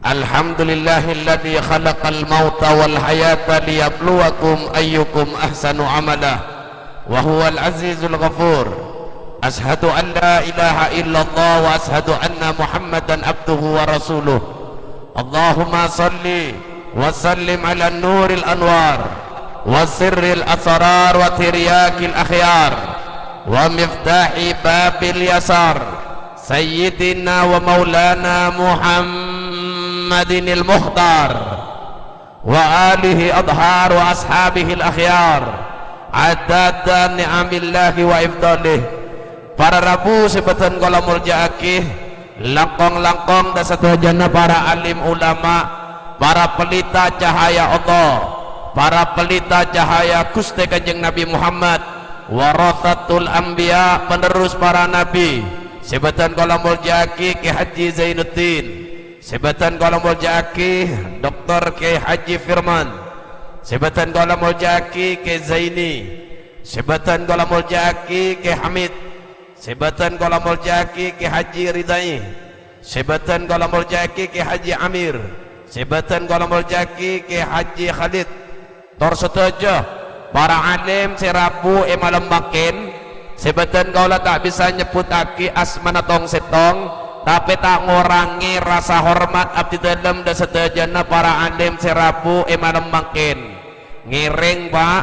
Alhamdulillahilladzi khalaqal mauta wal hayata liyabluwakum ayyukum ahsanu amala wa huwal azizul ghafur. Ashhadu an la ilaha illallah wa ashhadu anna Muhammadan abduhu wa rasuluh. Allahumma salli wa sallim ala nuril anwar wa sirril asrar wa tiryakil akhyar wa miftahi babil yasar sayyidina wa maulana Muhammadinil mukhtar wa alihi adhar wa ashabihi al-akhyar adada ni'amillahi wa ifdalih. Para rabu sebatan kala muljaakih langkong-langkong dan sedayana para alim ulama, para pelita cahaya Allah, para pelita cahaya Gusti Kanjeng Nabi Muhammad, warathatul anbiya, penerus para nabi. Sebatan kala muljaakih Ki Haji Zainuddin, sebatan kala muljaakih Dr. Ki Haji Firman, sebatan kala muljaakih Ki Zaini, sebatan kala muljaakih Ki Hamid, sebatan kala muljaakih Ki Haji Ridai, sebatan kala muljaakih Ki Haji Amir, sebatan kala muljaakih Ki Haji Khalid. Tor setuju para alim serabu malam makin. Sebatan kaulah tak bisa nyebut aki asmana tong setong, tapi tak ngurangi rasa hormat abdi dalam dan sedajana para alim serabu malam makin. Ngiring pak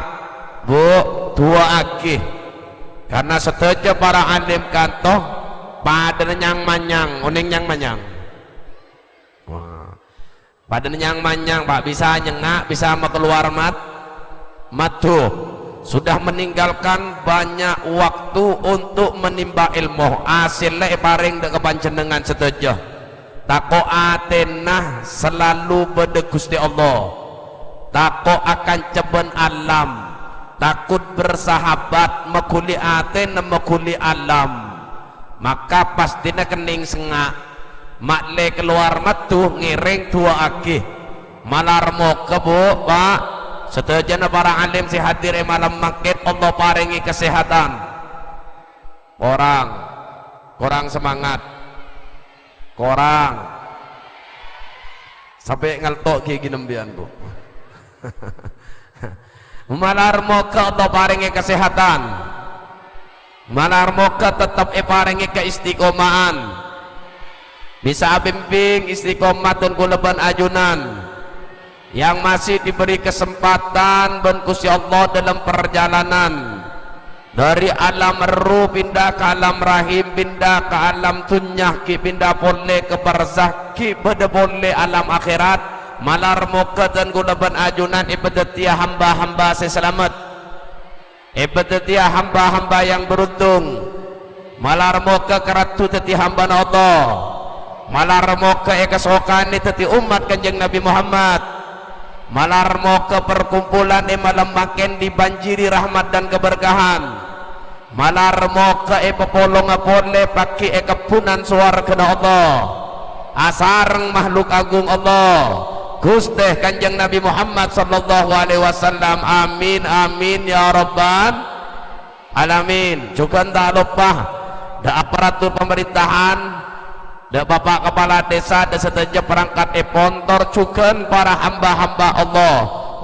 bu dua aki, karena setuju para alim kantoh pada nyang manyang uning nyang manyang. Pada nyang manyang pak, bisa nyengak, bisa mau keluar matu, sudah meninggalkan banyak waktu untuk menimba ilmu. Hasilnya paring dek kepanjenengan setuju tako atenah selalu bede Gusti Allah, tako akan ceben alam, takut bersahabat mekuli aten mekuli alam, maka pastinya kening sengak makle keluar metu ngiring dua akih malar mo kebo pak. Sedajana para alim si hadir malam makin, Allah paringi kesehatan. Korang semangat, korang sampai ngaltok gigi nembian bu. Malar moga Allah paringi kesehatan, malar moga tetap paringi keistiqomahan, bisa bimbing istiqomah dan kuleban ajunan. Yang masih diberi kesempatan ben Gusti Allah dalam perjalanan dari alam ruh pindah ke alam rahim, pindah ke alam dunyah, ki pindah boleh ke barzakh, ki beda boleh alam akhirat. Malar moga dan gunaban ajunan ibadatia hamba-hamba selamat, ibadatia hamba-hamba yang beruntung. Malar moga keratu teti hamba Allah, malar moga kesokan teti umat Kanjeng Nabi Muhammad. Malar mau ke perkumpulan malam makin dibanjiri rahmat dan keberkahan. Malar mau ke pepolong boleh pakai kepunan suara kena Allah, asareng makhluk agung Allah Gusti Kanjeng Nabi Muhammad sallallahu alaihi wasallam. Amin amin ya rabbal alamin. Juga tak lupa da aparatur pemerintahan, da bapak kepala desa, da seteja perangkat pontor, juga para hamba-hamba Allah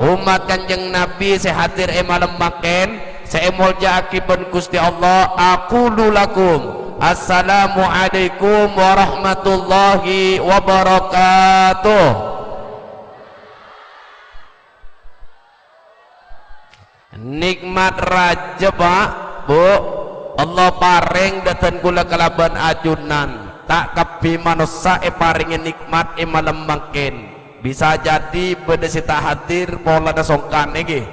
umat Kanjeng Nabi sehadir malam makin seemolja akibat Gusti Allah. Aqulu lakum assalamu alaikum warahmatullahi wabarakatuh. Nikmat raja pak bu Allah paring datan kula kalaban ajunan, tak kebi manusia paringin nikmat malam makin. Bisa jadi beda si tak hadir pola da songkan iki,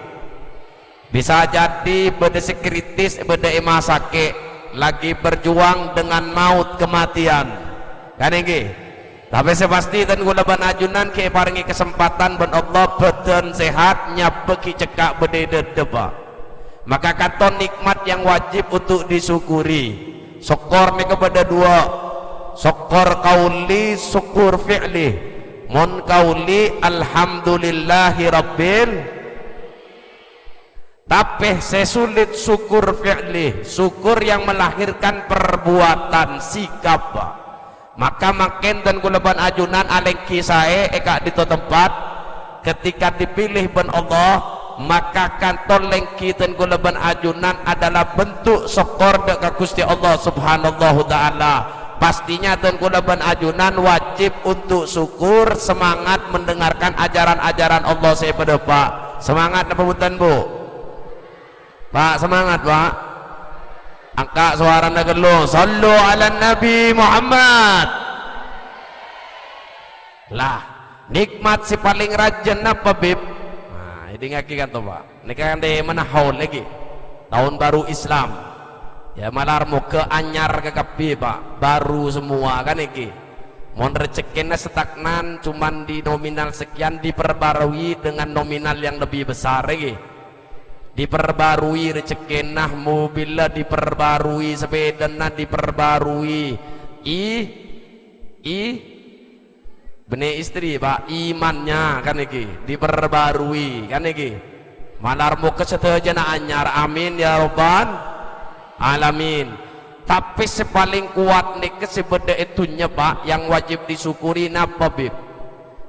bisa jadi beda si kritis beda sakit lagi berjuang dengan maut kematian kan iki. Tapi sepasti dan gula ban ajunan ke paringi kesempatan ben Allah badan sehat nyabeki cekak beda deba. Maka katon nikmat yang wajib untuk disyukuri. Syukur ni kepada dua, syukur kauli, syukur fi'li. Mun kauli alhamdulillahi rabbil, tapi sesulit syukur fi'li, syukur yang melahirkan perbuatan sikap. maka makin dan kulaban ajunan aleng kisae eka di tempat ketika dipilih ben Allah maka kantor lengki dan kulaban ajunan adalah bentuk syukur dekat Gusti Allah subhanallahu ta'ala. Pastinya dan kulaban ajunan wajib untuk syukur, semangat mendengarkan ajaran-ajaran Allah saya pada Pak. Semangat apa bukan Bu? Pak semangat Pak. Angkat suara nagelo, sallu ala Nabi Muhammad. Lah, nikmat si paling rajin apa Bib? Nah, ini ngaki kan tuh Pak. Ini kan deh mana haul lagi. Tahun baru Islam. Ya malar mau ke anyar ke kapi Pak. Baru semua kan iki. Mon rezekinya stagnan cuman di nominal sekian diperbarui dengan nominal yang lebih besar lagi. Diperbarui rezekinya mobilnya diperbarui sepedanya diperbarui benih istri Pak imannya kan iki diperbarui kan iki malar mau kesetujana anyar amin ya robbal alamin. Tapi sepaling kuat nih kesebeda itunya Pak yang wajib disyukuri napa Bib?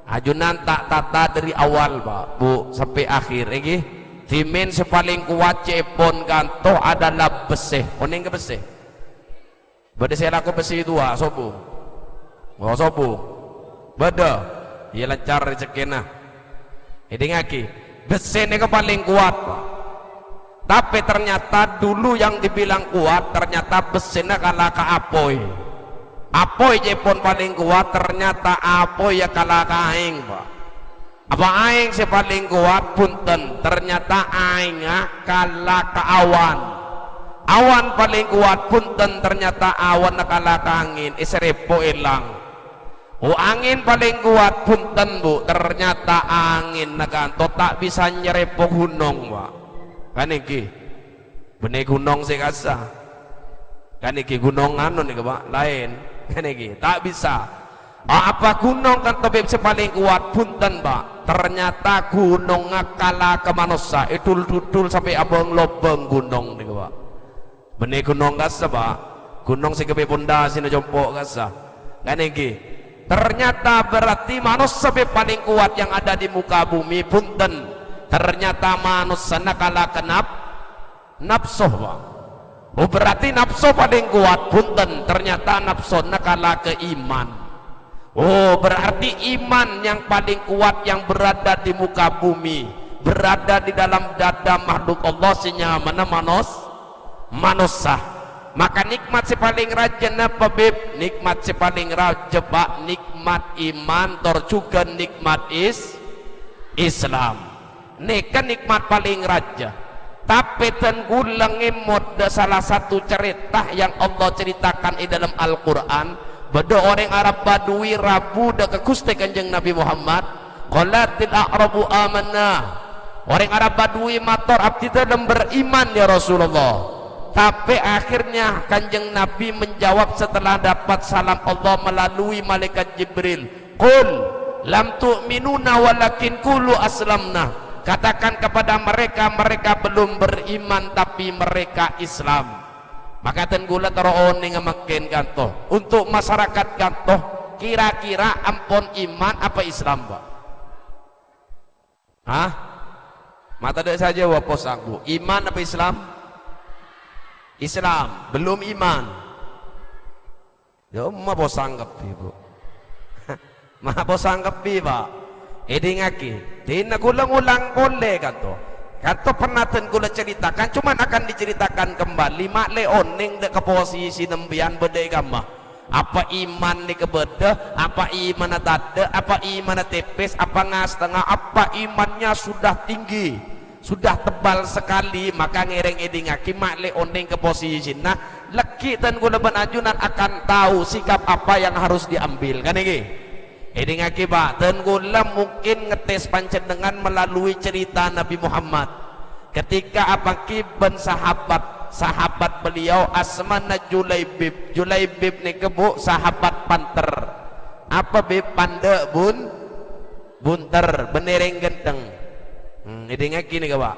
Ajunan tak tata dari awal Pak Bu sampai akhir iki dimin sepaling kuat cepon kantoh adalah besih oning ke besih beda saya laku besi dua sobu oh sobu beda iya lancar rezekina ini ngaki besi ini ke paling kuat Pak. Tapi ternyata dulu yang dibilang kuat ternyata besinya kalah ke apoy cepon paling kuat ternyata apoy ya kalah ke aing Pak. Apa aing si paling kuat punten ternyata aing kalah ke awan paling kuat punten ternyata awan kalah ke angin iserepo ilang angin paling kuat punten Bu ternyata angin naganto tak bisa nyerepo gunung Pak kan iki benih gunung sih kasa kan iki gunung anu nih Pak lain kan iki tak bisa apa gunung kan tebib sepaling kuat punten Pak ternyata gunung ngakala ke manusia itu dudul sampai abang lobeng gunung nih Pak benih gunung kasa Pak gunung si kepe pondasi na jompo kasa kan iki ternyata berarti manusia paling kuat yang ada di muka bumi punten ternyata manusia nakala kenap nafsu Pak berarti nafsu paling kuat punten ternyata nafsu nakala ke iman. Oh berarti iman yang paling kuat yang berada di muka bumi berada di dalam dada makhluk Allah sinya mana manusia maka nikmat si paling rajin apa Bib nikmat si paling rajin Pak nikmat iman tor juga nikmat Islam ini kan nikmat paling raja tapi tenggulang imut salah satu cerita yang Allah ceritakan di dalam Al-Quran beda orang Arab Badui Rabu dah ke Gusti Kanjeng Nabi Muhammad qalatil a'rabu amanna orang Arab Badui mator abdi dalam beriman ya Rasulullah tapi akhirnya Kanjeng Nabi menjawab setelah dapat salam Allah melalui malaikat Jibril qul lam tu'minuna walakin qulu aslamna katakan kepada mereka belum beriman tapi mereka Islam. Maka tenggula taroon ning makin kantoh untuk masyarakat kantoh kira-kira ampun iman apa Islam Pak? Hah? Mata dek saja wapos aku iman apa Islam? Islam belum iman. Ya ma bos anggap Ibu. Ma bos anggap Pak. Edi ngaki. Tina ulang-ulang boleh kantoh. Kanto pernah gula ceritakan cuman akan diceritakan kembali mak leoning dek ke posisi nembian bedai gamma apa iman ni kebeda apa iman ada apa iman tepes apa setengah apa imannya sudah tinggi sudah tebal sekali maka ngereng edingaki mak leoning ke posisi nah leki dan gula benajunan akan tahu sikap apa yang harus diambil kan ini edingaki Pak tenggula mungkin ngetes pancendengan melalui cerita Nabi Muhammad ketika apaki ben sahabat beliau asmana Julaibib ni kebu sahabat panter apa bib pande bunter benereng genteng edingaki ni Pak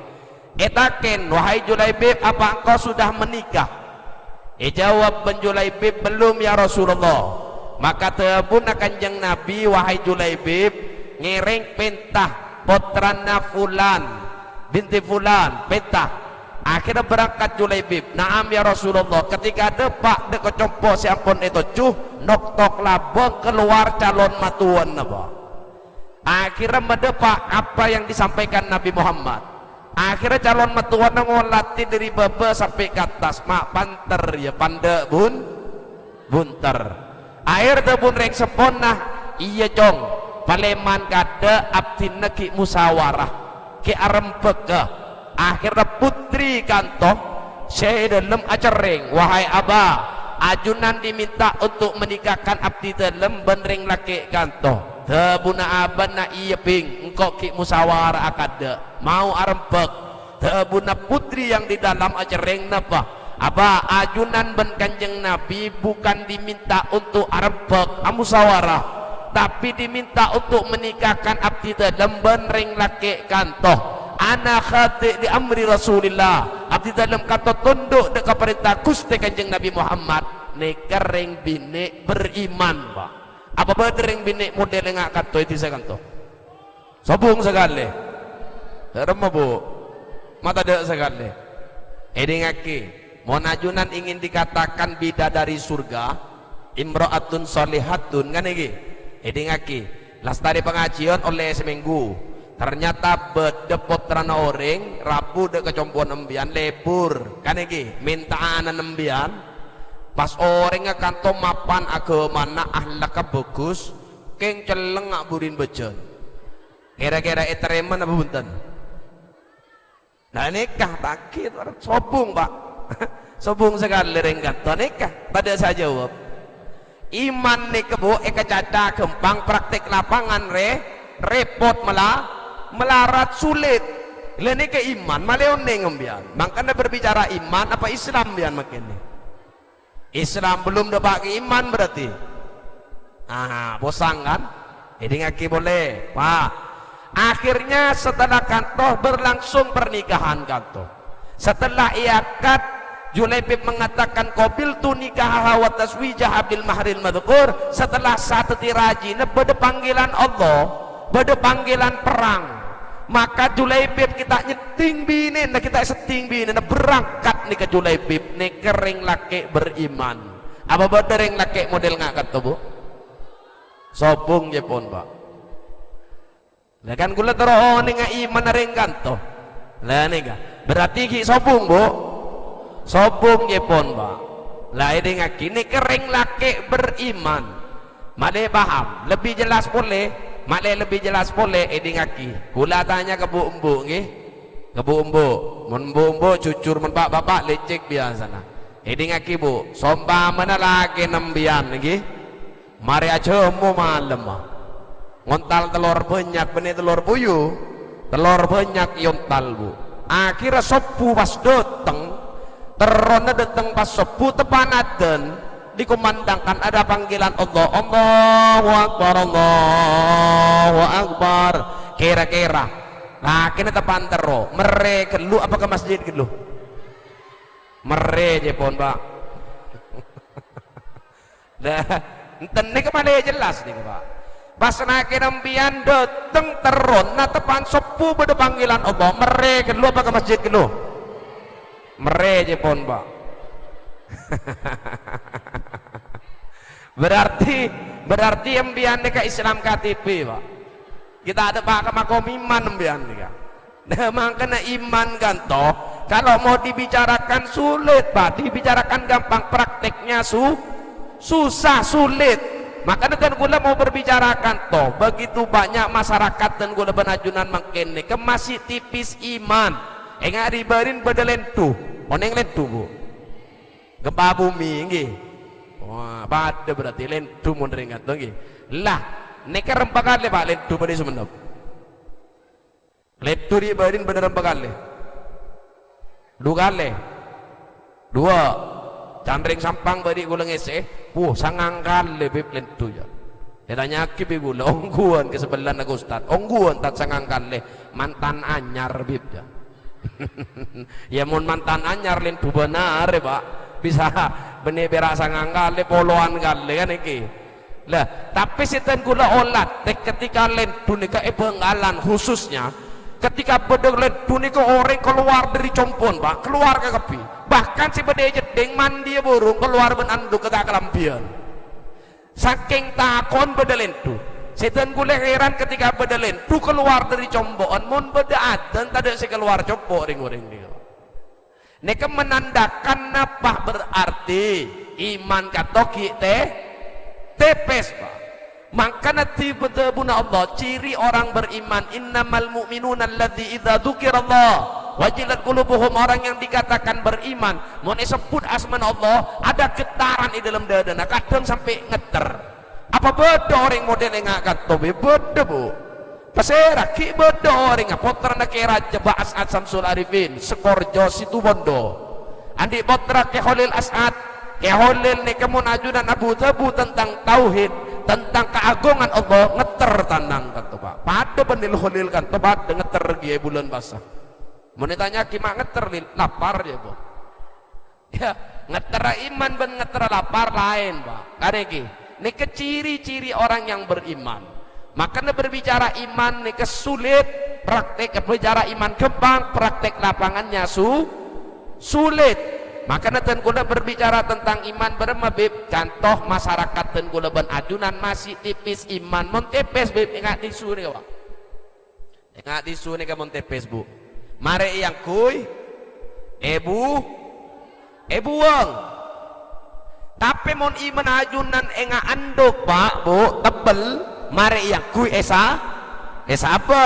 etaken wahai Julaibib apa engkau sudah menikah jawab ben Julaibib belum ya Rasulullah maka tebun kanjeng Nabi wahai Julaibib ngereng pentah putrana fulan binti fulan pentah. Akhirnya berangkat Julaibib, naam ya Rasulullah, ketika depak de kecompo si ampun itu cuh nok labeng keluar calon matuan apa. Akhirnya mendepak apa yang disampaikan Nabi Muhammad. Akhirnya calon matuan ngolati dari bebe sampai ke atas mak panter ya pandek bunter. Akhir tebun rek seponah iya jong paleman kada abdi neki musawarah ke arempek ke. Akhirnya putri kantoh saya dalam acereng wahai abah ajunan diminta untuk menikahkan abdi dalam benring laki kantoh tebuna aban na iya ping engkau ki musawarah akada mau arempek tebuna putri yang di dalam acereng napa apa ajunan ben kanjeng Nabi bukan diminta untuk arempek musawarah tapi diminta untuk menikahkan abdi dalam benring laki kantoh anak khati di amri Rasulillah abdi dalam kantoh tunduk dekat perintah Gusti kanjeng Nabi Muhammad nekereng bini beriman pak apa berdering bini model yang kantoh itu saya kantoh sobung sekali remah bu mata dek sekali ngaki mau najunan ingin dikatakan bidadari surga imro'atun solihatun kan iki ngaki lastari pengajian oleh seminggu ternyata bedepot rana orang rabu dek kecompuan embian lebur kan iki minta anan embian pas orangnya kanto mapan agama na ahlaka bagus keng celeng ngak burin bejen kira-kira etereman apa bunten nah nikah takit sobung pak sobung sekali ring kanto nikah pada saya jawab iman nih kebo caca gempang praktek lapangan repot malah melarat sulit lene ke iman maleon ngembian makanya berbicara iman apa Islam bian makanya Islam belum dapat iman berarti bosang kan jadi ngaki boleh pak akhirnya setelah kantoh berlangsung pernikahan kantoh setelah iakad Julaibib mengatakan qabil tu nikah wa taswijah bil mahril madhkur setelah satu tiraji beda panggilan Allah beda panggilan perang maka Julaibib kita nyeting bini kita seting bini berangkat nih ke Julaibib nih kering laki beriman apa berdering laki model ngangkat tuh bu sobung ya pun pak lah kan gula terus nih iman ring kanto lah nih berarti ki sobung bu sobung ya pun pak lah ini ngaki nih kering laki beriman made paham lebih jelas boleh Makle lebih jelas boleh ini ngaki kula tanya ke bu embu nggih ke bu embu mun bu embu jujur mun pak bapak lecek biasa nah ini ngaki bu somba mana lagi nembian nggih mari aja mu malam ngontal telur banyak benih telur puyuh telur banyak yontal bu akhirnya sepu pas dateng terona dateng pas sepu tepanaden dikumandangkan ada panggilan Allah Allahu Akbar Allahu Akbar kira-kira nah kena tepan tero mere gelu apa ke masjid gelu mere je pon pak dah enten nih kemana jelas nih pak pas nake nembian dateng teron nah tepan sepu pada panggilan Allah mere gelu apa ke masjid gelu mere je pon pak berarti embian deka Islam KTP pak kita ada pak makom iman embian deka nah makanya iman kan toh kalau mau dibicarakan sulit pak dibicarakan gampang prakteknya susah sulit makanya kan gula mau berbicarakan toh begitu banyak masyarakat dan gula benajunan makin ke masih tipis iman enggak ribarin bedelentu oneng lentu bu gempa bumi nggih wah pada berarti lentu mun ringat dong nggih lah nek rempah kali pak lentu pada semenep lentu ribarin bener rempah kali dua candring sampang bari gula ngese sangang kali bib lentu ya tanya kip gula ongguan ke sebelah nak ustad ongguan tak sangang kali mantan anyar bib ya ya mun mantan anyar lentu benar ya pak bisa benih berak sangang kali poloan kali kan iki Lah, tapi setan kula olat ketika lendu nika Benggalan khususnya ketika bedeng lendu nika orang keluar dari compon Pak, keluar ke kepi. Bahkan si bedeng jedeng mandi burung keluar ben anduk ke kelampian. Saking takon bedeng lendu. Setan kula heran ketika bedeng lendu keluar dari combon mun beda adan tadi si keluar combon ring-ring dia. Nika menandakan apa berarti iman katoki tepes Pak. Makanya tiba-tiba Allah ciri orang beriman innamal mu'minuna alladzi idza dzukirallah wajilat qulubuhum, orang yang dikatakan beriman mun disebut asma Allah ada getaran di dalam dadana kadang sampai ngeter. Apa beda orang model yang akan tobe beda Bu paseraki beda orang potra nake raja Ba'as Samsul Arifin Sekorjo Situbondo andi potra ke Khalil As'ad Keholil nih kemun ajudan Abu Dhabu tentang tauhid, tentang keagungan Allah ngeter tandang kan tuh Pak. Pada benil Khalil kan tuh pada ngeter dia bulan basah. Mau ditanya gimana ngeter lil lapar ya Bu. Ya ngeter iman ben ngeter lapar lain Pak. Karena ini ciri-ciri orang yang beriman. Makanya berbicara iman nih kesulit, praktek berbicara iman kembang, praktek lapangannya sulit. Makanya ten kula berbicara tentang iman bermabib contoh masyarakat ten kula ben ajunan masih tipis iman mon tepes bib ingat disu nih Pak. Ingat disu nih mon tepes Bu. Mare yang kuy ebuang. Tapi mon iman ajunan enga anduk Pak Bu tebel mare yang kuy esa apa?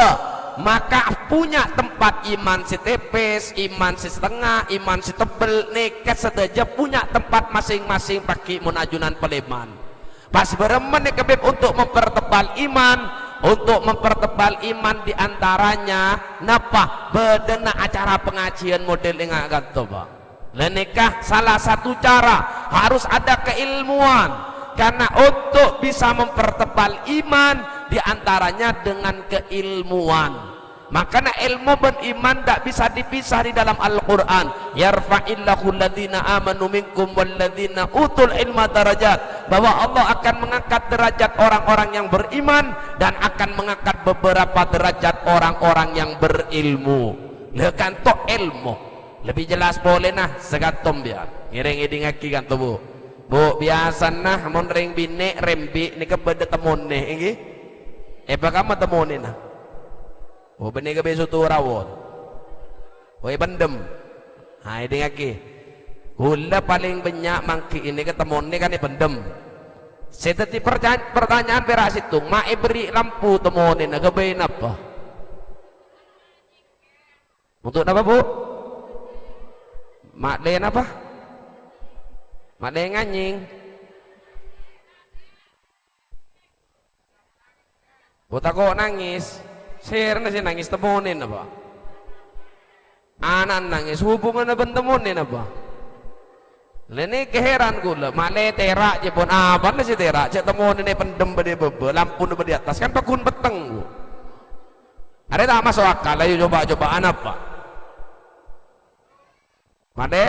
Maka punya tempat iman si tepes, iman si setengah, iman si tebel, nekat sedaja punya tempat masing-masing pakai munajunan peleman. Pas beremen kebeb untuk mempertebal iman, diantaranya napa bedena acara pengajian model yang agak Pak. Lenikah salah satu cara harus ada keilmuan karena untuk bisa mempertebal iman diantaranya dengan keilmuan. Makanya ilmu beriman tidak bisa dipisah di dalam Al-Quran. Yarfa'illahu alladhina amanu minkum walladhina utul ilma darajat, bahwa Allah akan mengangkat derajat orang-orang yang beriman dan akan mengangkat beberapa derajat orang-orang yang berilmu. Lekan to ilmu lebih jelas boleh nah segatom biar ngiring iding aki kan tuh Bu biasa nah mon ring bine rembi ni kebeda temon nih ini bagaimana temonin nah oh benih ke beso tu rawon oh pendem hai iding aki gula paling banyak mangki ini ketemon nih kan pendem seteti pertanyaan beras itu mae beri lampu temonin nah kebain apa untuk apa Bu mak den apa mak den nganying buta kok nangis sir nasi nangis temonin apa anak nangis hubungan apa temonin apa lene keheran gula mak le terak je pun apa nasi terak cek temonin ne pendem bede bebe lampu ne di atas kan pakun peteng Bu ada tak masuk akal ayo coba-cobaan apa made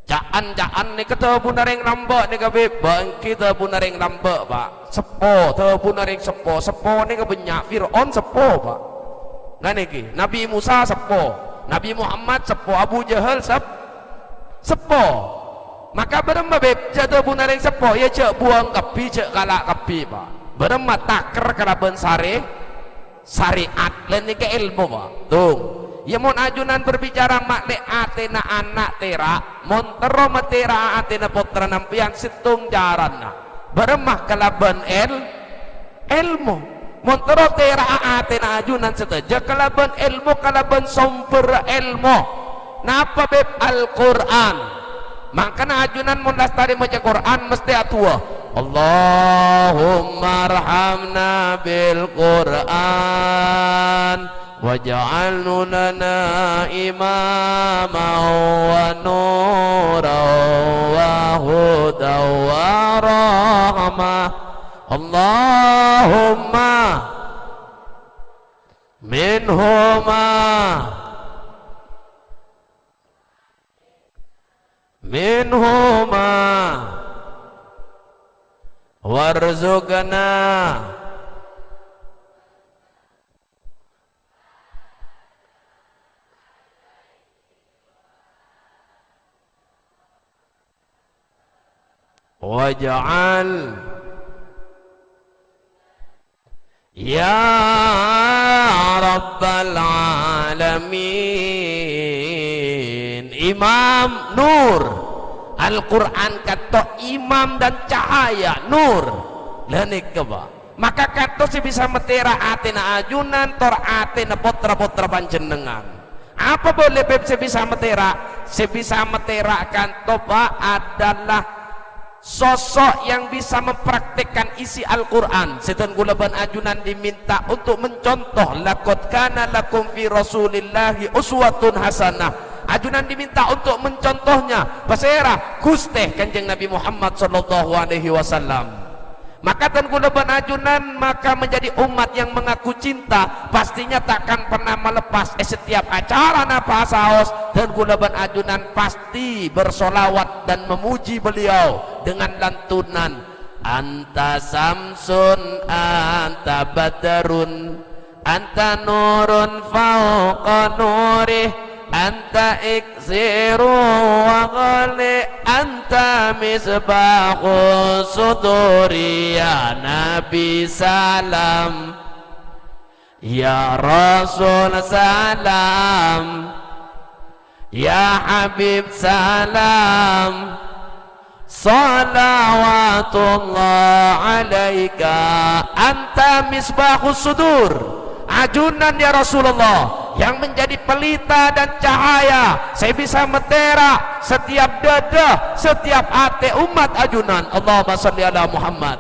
caan nih ketemu naring lambak nih kabeh bang kita pun naring lambak Pak sepo tebu naring sepo nih kebanyak Fir'aun sepo Pak nah niki Nabi Musa sepo Nabi Muhammad sepo Abu Jahal sepo maka beremma beb jatuh pun naring sepo ya cek buang kapi cek galak kapi Pak beremma taker kalaban syariat lain niki ilmu Pak tuh ya mon ajunan berbicara makle atena anak tera montero matera atena potra nampian situng jarana beremah kalaban ilmu montero tera atena ajunan seteja kalaban ilmu kalaban sumber ilmu napa beb Al-Quran makanya ajunan mon lastari maca Quran mesti atua Allahumma arhamna bil Quran waj'alnu lana imaman wa nuran wa hudan wa rahmah Allahumma minhuma warzuqna waj'al ya rabbal alamin. Imam nur Al-Quran kata imam dan cahaya nur lanik keba maka kata si bisa metera atina ajunan tor atina potra-potra panjenengan apa boleh si bisa metera kan toba adalah sosok yang bisa mempraktikkan isi Al-Quran. Setan gulaban ajunan diminta untuk mencontoh laqad kana lakum fi rasulillahi uswatun hasanah. Ajunan diminta untuk mencontohnya pasera Gusteh Kanjeng Nabi Muhammad sallallahu alaihi wasallam. Maka tan gulaban ajunan maka menjadi umat yang mengaku cinta pastinya takkan pernah melepas setiap acara napa saos dan gulaban ajunan pasti bersolawat dan memuji beliau dengan lantunan anta samsun anta badarun anta nurun fauqa nurih anta iksiru wa ghali anta misbahu suduri ya Nabi salam ya Rasul salam ya Habib salam salawatullah alaika anta misbahu sudur. Ajunan ya Rasulullah yang menjadi pelita dan cahaya saya bisa metera setiap dada setiap hati umat ajunan. Allahumma sholli ala Muhammad.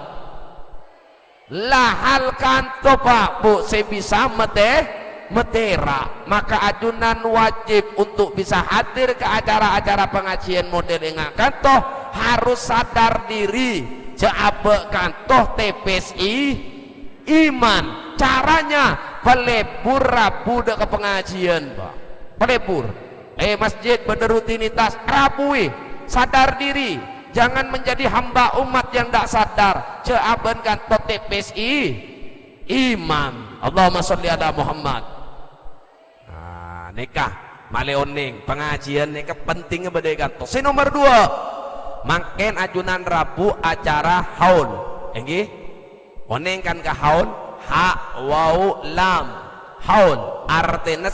Lahal kanto pak bu saya bisa metera maka ajunan wajib untuk bisa hadir ke acara-acara pengajian model yang kanto harus sadar diri jaabe kanto TPSI iman. Caranya pelebur Rabu ke pengajian pak pelebur masjid berrutinitas Rabu sadar diri jangan menjadi hamba umat yang tidak sadar jaaban kanto TPSI iman. Allahumma sholli ala Muhammad. Nah, nikah maleoning pengajian nikah pentingnya badai kanto. Si nomor 2 makin ajunan Rabu acara haul enggih oneng kan ke haul ha wau lam haul artinya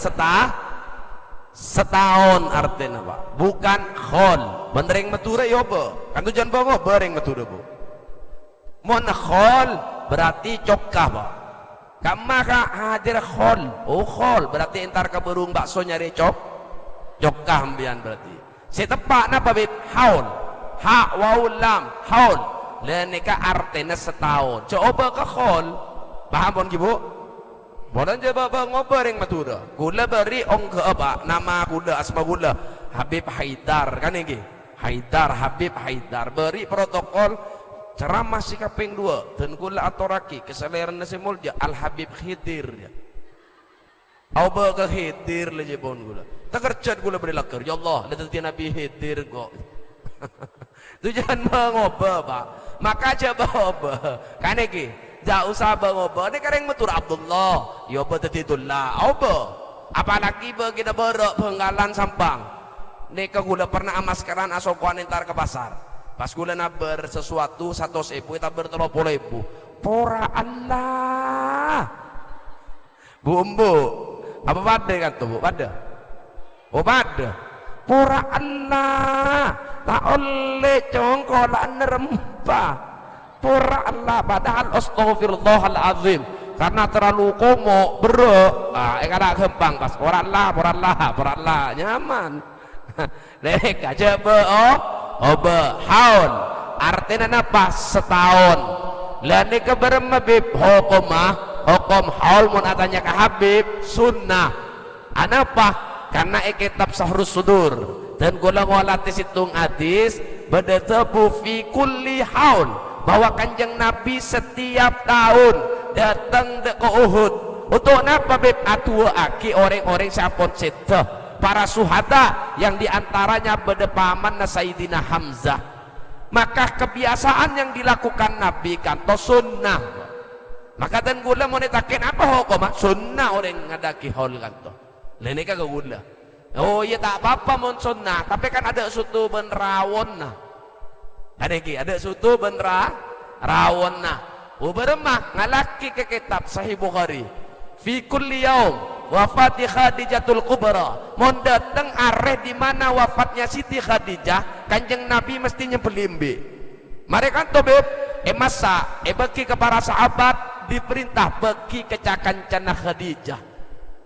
setahun artinya pak bukan khol benereng metura ya apa kan tujuan bawa bereng metura bu mon khol berarti cokah pak kamaka hadir khol oh khol berarti entar ke berung bakso nyari cokah ambian berarti si tepak napa bib haul ha wau lam haul lenika artinya setahun coba ke khol paham pun ibu? Bodan je baba ngobreng matura. Gula beri ong ke apa? Nama gula asma gula Habib Haidar kan ini? Haidar Habib Haidar beri protokol ceramah si kaping 2 dan gula atoraki keseleran nasi mulja Al Habib Khidir ya. Auba ke Khidir le je bon gula. Tak kerja gula beri lakar. Ya Allah, lihat Nabi Khidir kok. Tujuan mengoba pak. Maka coba oba kan ini? Jauh usah bangoba ni kareng metur Abdullah ya betitullah oba apalagi begina berok penggalan sampang ni kegula pernah amaskeran asokuan entar ke pasar pas gula naber sesuatu 100.000 kita ber30.000 pora Allah bumbu apa pada kan tuh pada oh pada pora Allah tak oleh congkolan rempah pura Allah padahal astaghfirullahaladzim karena terlalu komo bro kada gempang pas pura Allah nyaman mereka coba oba haul artinya apa setahun lani keberem Habib hukum haul mun atanya ke Habib sunnah anapa karena kitab Sahrus Sudur dan gulang walatis hitung hadis badatabu fi kulli haul bahwa kanjeng Nabi setiap tahun datang ke Uhud untuk apa beb atua aki orang-orang siapun seta para suhada yang diantaranya berdepaman Sayyidina Hamzah maka kebiasaan yang dilakukan Nabi kan to sunnah. Maka dan gula mau netakin apa hukum sunnah orang ngadaki hol kan to. Lene ka gula. Oh iya tak apa-apa mon sunnah, tapi kan ada suatu benrawon nah. Ada suatu benrawon nah. Ubermah ngalaki ke kitab Sahih Bukhari. Fi kulli yaum wafati Khadijatul Kubra. Mon datang areh di mana wafatnya Siti Khadijah, Kanjeng Nabi mestinya belimbi. Mereka tuh beb masa bagi ke para sahabat diperintah bagi kecakan cana Khadijah.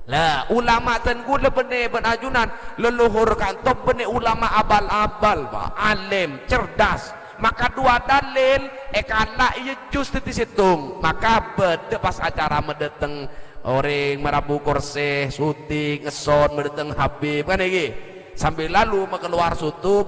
Lah ulama tan gula bene ben ajunan leluhur kanto bene ulama abal-abal ba alim cerdas. Maka dua dalil kala iya jus di situng. Maka bede pas acara medeteng orang merabu kursi syuting ngeson medeteng Habib kan iki sambil lalu keluar sutu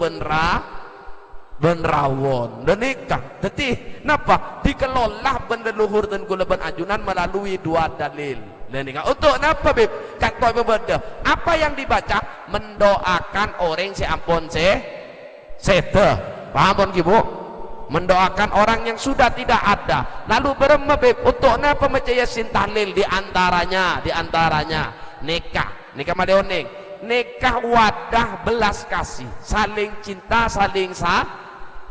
benrawon dan nikah. Jadi napa dikelola bendeluhur dan gulaban ajunan melalui dua dalil dan nikah. Untuk napa bib kata berbeda apa yang dibaca mendoakan orang si ampun sete paham ibu mendoakan orang yang sudah tidak ada. Lalu berembeb untuk napa maca yasin tahlil diantaranya nikah madeoning nikah wadah belas kasih saling cinta saling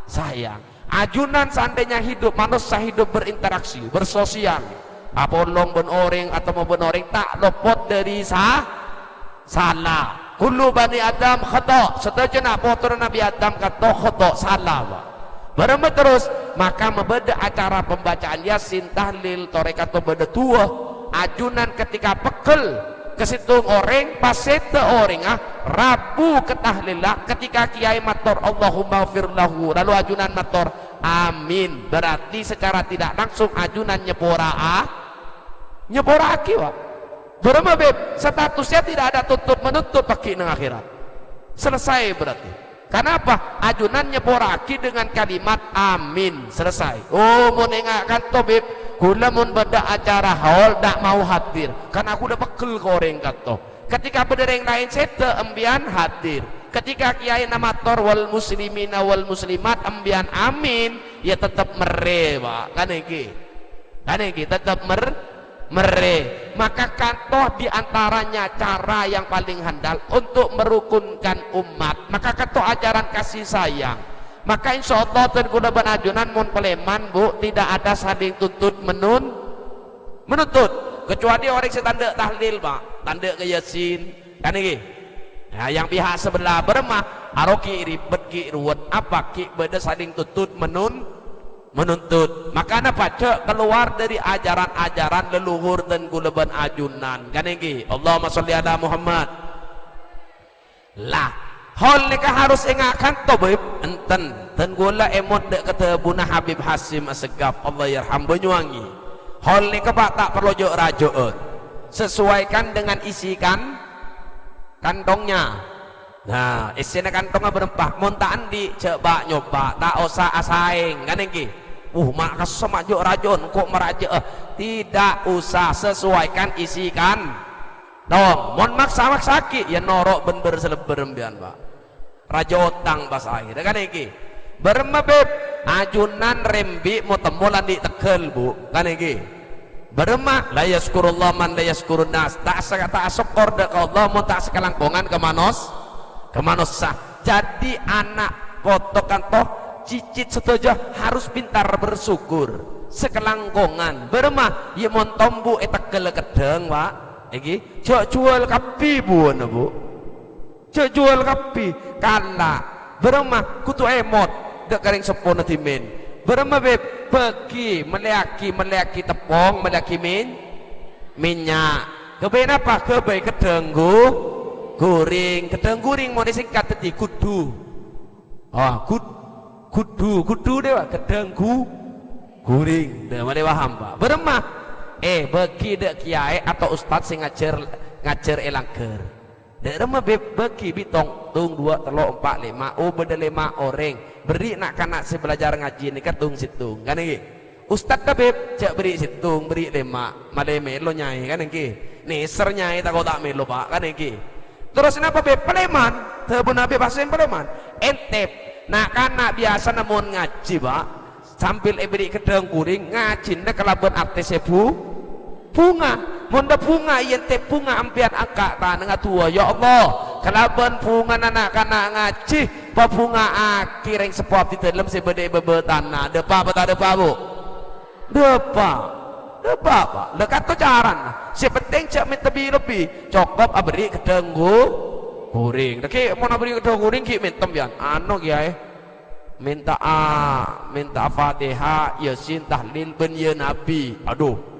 sayang. Ajunan seandainya hidup manusia hidup berinteraksi bersosial apolong ben orang atau mau ben orang tak luput dari salah. Kullu bani Adam khata setajana potor Nabi Adam kata khata salah. Berema terus maka membeda acara pembacaan yasin tahlil torekat membeda tua ajunan ketika pekel kesitung orang pasete orang rabu ketahlilah ketika kiai mator Allahumma firlahu lalu ajunan mator amin berarti secara tidak langsung ajunan nyepora akiwa berema beb statusnya tidak ada tuntut menuntut pakai nang akhirat selesai berarti. Kenapa? Ajunan nyeboraki dengan kalimat amin selesai. Oh mau nengakan tobib gula mun beda acara haul tak mau hadir karena aku udah pekel koreng kato. Ketika beda yang lain sete embian hadir. Ketika kiai namator wal muslimina wal muslimat embian amin ya tetap mereba kan iki tetap mere. Maka katoh diantaranya cara yang paling handal untuk merukunkan umat. Maka katoh ajaran kasih sayang. Maka insya Allah terguna benajunan mun peleman bu tidak ada saling tuntut menuntut kecuali orang setanda tahlil pak tanda ke yasin kan ini. Nah, yang pihak sebelah bermah aroki ribet ki ruwet apa ki beda saling tuntut menuntut. Maka apa cek keluar dari ajaran-ajaran leluhur dan guleban ajunan kan ini. Allahumma sholli ala Muhammad lah hal nikah harus ingatkan tobib enten dan gula emot dek kata Buna Habib Hasim Asegaf Allah yarham banyuwangi hal nikah pak tak perlu jok rajoot sesuaikan dengan isi kantongnya. Nah isinya kantongnya berempah montaan di coba nyoba tak usah asaing kan ini. Mak sama jok rajon kok meraja tidak usah sesuaikan isi dong mon maksa sakit ya norok bener seleberem bian pak raja otang pas akhir kan iki berembeb ajunan rembi mau temulan di tekel bu kan iki berema la yaskurullah man la yaskurun nas tak syukur dek Allah mau tak sekelangkongan ke manusia. Jadi anak potokan toh cicit setuju harus pintar bersyukur sekelangkongan berema ya mon tombu tekel kedeng pak iki jual kapi bu jual kapi kala berema kutu emot dek kering sepuluh timin berema beb pergi meliaki tepung meliaki minyak keben apa kebe kedeng goreng kedeng goreng mau disingkat tadi kudu kudu dewa kedeng goreng dewa paham pak berema bagi dek kiai atau ustad sing ngajar elangker dek remah bagi bitong tung 2 3 4 5 beda 5 orang beri nak kanak si belajar ngaji ini ketung situng kan ini ustad tabib cak beri situng beri 5 male melo nyai kan ini neser nyai tak tak melo pak kan ini terus kenapa beb peleman tebu nabi pasen peleman ente nak kanak biasa namun ngaji pak sambil beri kedeng kuring ngajinnya kelaban artis bunga munda bunga yang te bunga ampian akak tanah tua ya Allah kelaban bunga anak kanak ngaji bunga akhir yang sepop di dalam sebede bebetanah depa apa tak depa bu depa pak lekat tu caran si penting cak minta lebih cokop abri kedeng kuring tapi mau abri kedeng kuring ki minta bian anu kiai minta Fatihah Yasin tahlil ben ya Nabi aduh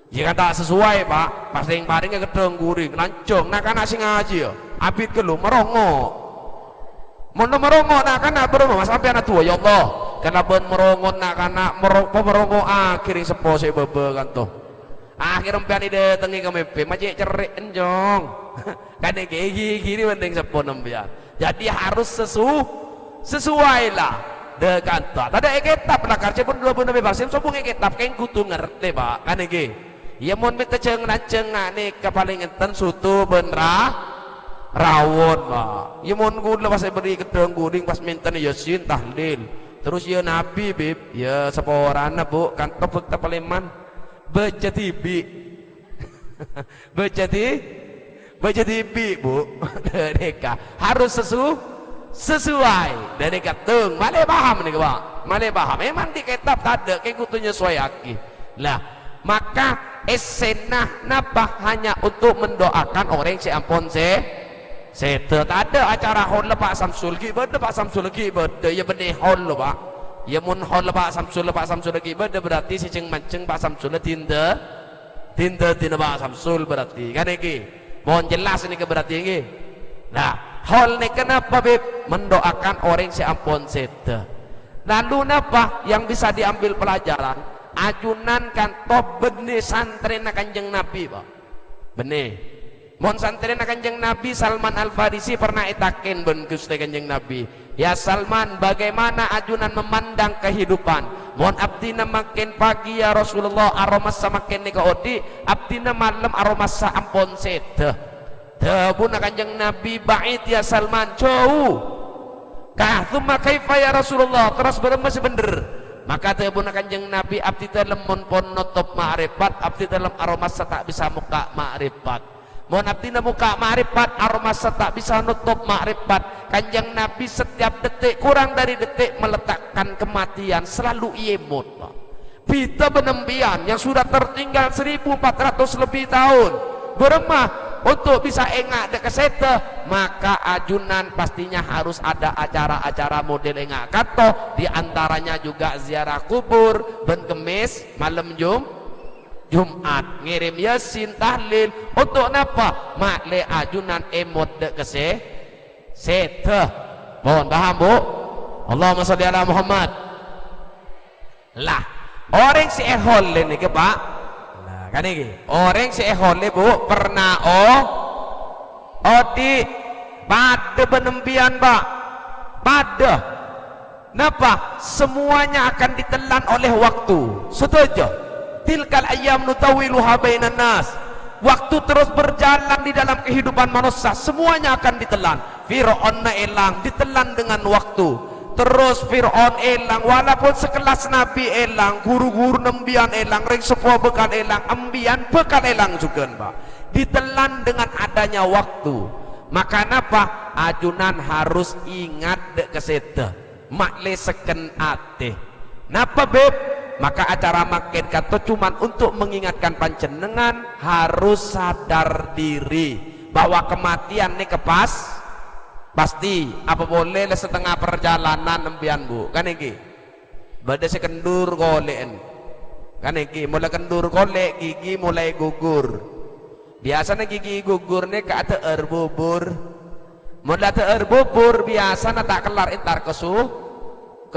jika tak sesuai pak paling ke kedeng kuring lancung nak anak sing ngaji ya abid ke lu merongok nak anak berumah sampai anak tua ya Allah karena ben merongot nak anak merongok akhirnya sepo saya bebe kan tuh akhirnya pian ide tengi ke mepe macam cerik enjong kan gini penting sepo nembian jadi harus sesuai lah dengan tuh tadi kitab lah karena pun dua puluh nabi vaksin sobung kitab kain kutu ngerti pak kan ya mau minta cengak nih kepaling enten sutu benra rawon pak ya mau gula pas beri kedeng guring pas minta nih Yasin tahlil terus ya Nabi bib ya seporana bu kan topik tapaleman baca TV baca TV bu mereka harus sesuai dari katung mana paham nih pak mana paham memang di kitab ada kayak kutunya sesuai lah maka esenah napa hanya untuk mendoakan orang si ampun sete tak ada acara hol Pak Samsul ki beda Pak Samsul ki beda ya benih hol Pak ya mun hol Pak Samsul ki beda berarti si ceng manceng Pak Samsul tinda Pak Samsul berarti kan iki mohon jelas ini berarti ini nah hol ini kenapa beb mendoakan orang si ampun sete lalu napa yang bisa diambil pelajaran ajunan kan top benih santren kanjeng Nabi pak benih mon santren kanjeng Nabi Salman Al Farisi pernah itakin ben Gusti kanjeng Nabi ya Salman bagaimana ajunan memandang kehidupan mon abdina makin pagi ya Rasulullah aromas semakin nika odi abdina malam aromas sa ampon sete debun kanjeng Nabi bait ya Salman jauh kah thumma kaifa ya Rasulullah terus masih bener maka tebun kanjeng Nabi abdi dalam mon pon notop ma'rifat abdi dalam aroma tak bisa muka ma'rifat mon abdi na muka ma'rifat aroma tak bisa notop ma'rifat kanjeng Nabi setiap detik kurang dari detik meletakkan kematian selalu iemut kita benembian yang sudah tertinggal 1400 lebih tahun beremah untuk bisa engak dek kesete maka ajunan pastinya harus ada acara-acara model engak kato diantaranya juga ziarah kubur ben kemis malam Jumat ngirim Yasin tahlil untuk napa makle ajunan emot dek kesete mohon paham bu Allahumma sholli ala Muhammad lah orang si ehol ini ke pak kan ini orang si ehole bu pernah di pada penempian pak pada napa semuanya akan ditelan oleh waktu setuju tilkal ayyam nutawiluha bainan nas waktu terus berjalan di dalam kehidupan manusia semuanya akan ditelan Fir'aun elang ditelan dengan waktu terus Fir'aun elang walaupun sekelas Nabi elang guru-guru nembian elang ring sepuh bekal elang ambian bekal elang juga pak ditelan dengan adanya waktu maka napa ajunan harus ingat dek kesete makle seken ate napa beb maka acara makin kata cuman untuk mengingatkan panjenengan harus sadar diri bahwa kematian ini pasti apa boleh setengah perjalanan nembian bu kan iki bada sekendur goleen kan iki mulai kendur golek gigi mulai gugur biasanya gigi gugur nih ke ada bubur mulai ada bubur biasanya tak kelar intar ke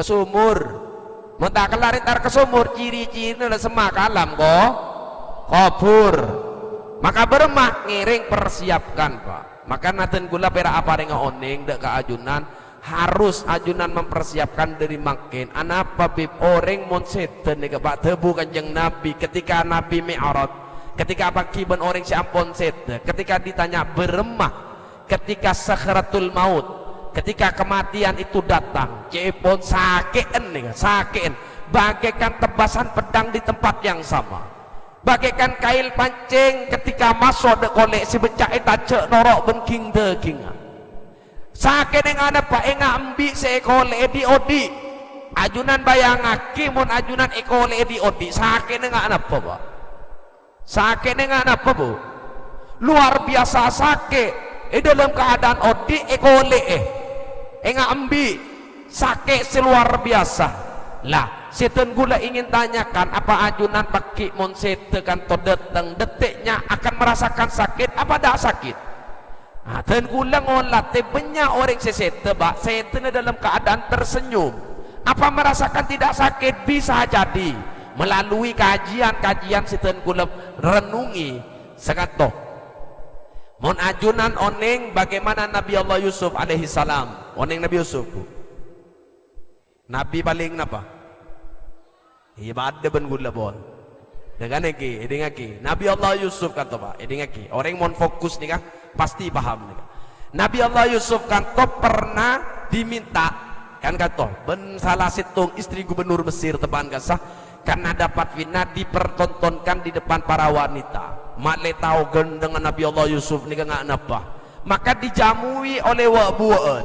sumur mau tak kelar intar ke sumur ciri-ciri adalah semak alam kubur maka beremah ngiring persiapkan pak maka naten gula pera apa dengan oning dek ke ajunan harus ajunan mempersiapkan dari makin anapa bib orang monsetan nih pak tebu kanjeng Nabi ketika Nabi Mi'raj ketika pakiban orang si ampon set ketika ditanya beremah ketika sakratul maut ketika kematian itu datang, cepon sakean nih, sakean, bagaikan tebasan pedang di tempat yang sama, bagaikan kail pancing ketika masuk dek kolek si becak eta cek norok bengking deginga. Sakit dengan apa enga ambi seekole di odi ajunan bayangake mun ajunan ekole di odi sakit dengan apa Pak? Sakit dengan apa Bu? Luar biasa sakit dalam keadaan odi ekole enga ambi sakit seluar biasa lah. Setan gula ingin tanyakan apa ajunan pakai mun setekan to datang detiknya akan merasakan sakit apa tak sakit? Nah, dan gula ngolat banyak orang sesete bak setan dalam keadaan tersenyum apa merasakan tidak sakit bisa jadi melalui kajian-kajian setan gula renungi segato mon ajunan oneng bagaimana Nabi Allah Yusuf alaihi salam oneng Nabi Yusuf Nabi paling apa ibadah ben gula bon dengan lagi Nabi Allah Yusuf kata Pak edengaki orang mon fokus nih kan pasti paham nih. Nabi Allah Yusuf kan pernah diminta kan kata ben salah situng istri gubernur Mesir teban kasah karena dapat fitnah dipertontonkan di depan para wanita mak le tahu dengan Nabi Allah Yusuf nih nggak napa maka dijamui oleh wabuan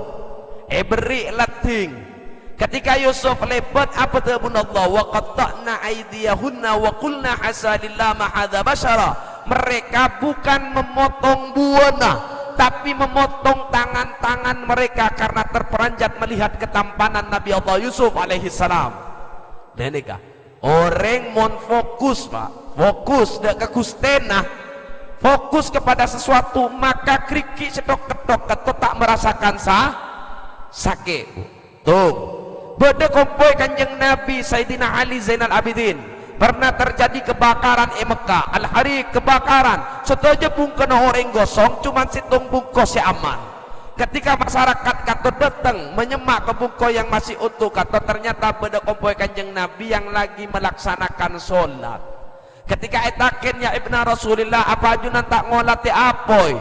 beri lating ketika Yusuf lebat apa tabun Allah wa qatta'na aydiyahunna wa qulna hasalillah ma hadza basyara mereka bukan memotong buana tapi memotong tangan-tangan mereka karena terperanjat melihat ketampanan Nabi Allah Yusuf alaihi salam. Dan nikah orang mon fokus Pak fokus dak ke kustena fokus kepada sesuatu maka kriki sedok-kedok atau tak merasakan sakit tuh beda kompoi kanjeng Nabi Sayyidina Ali Zainal Abidin pernah terjadi kebakaran Mekah al-hari kebakaran setelah pun kena orang gosong cuman situng bungkos yang aman ketika masyarakat kata datang menyemak ke bungkos yang masih utuh kata ternyata beda kompoi kanjeng Nabi yang lagi melaksanakan sholat ketika etakin ya ibna Rasulillah apa ajunan tak ngolati apoi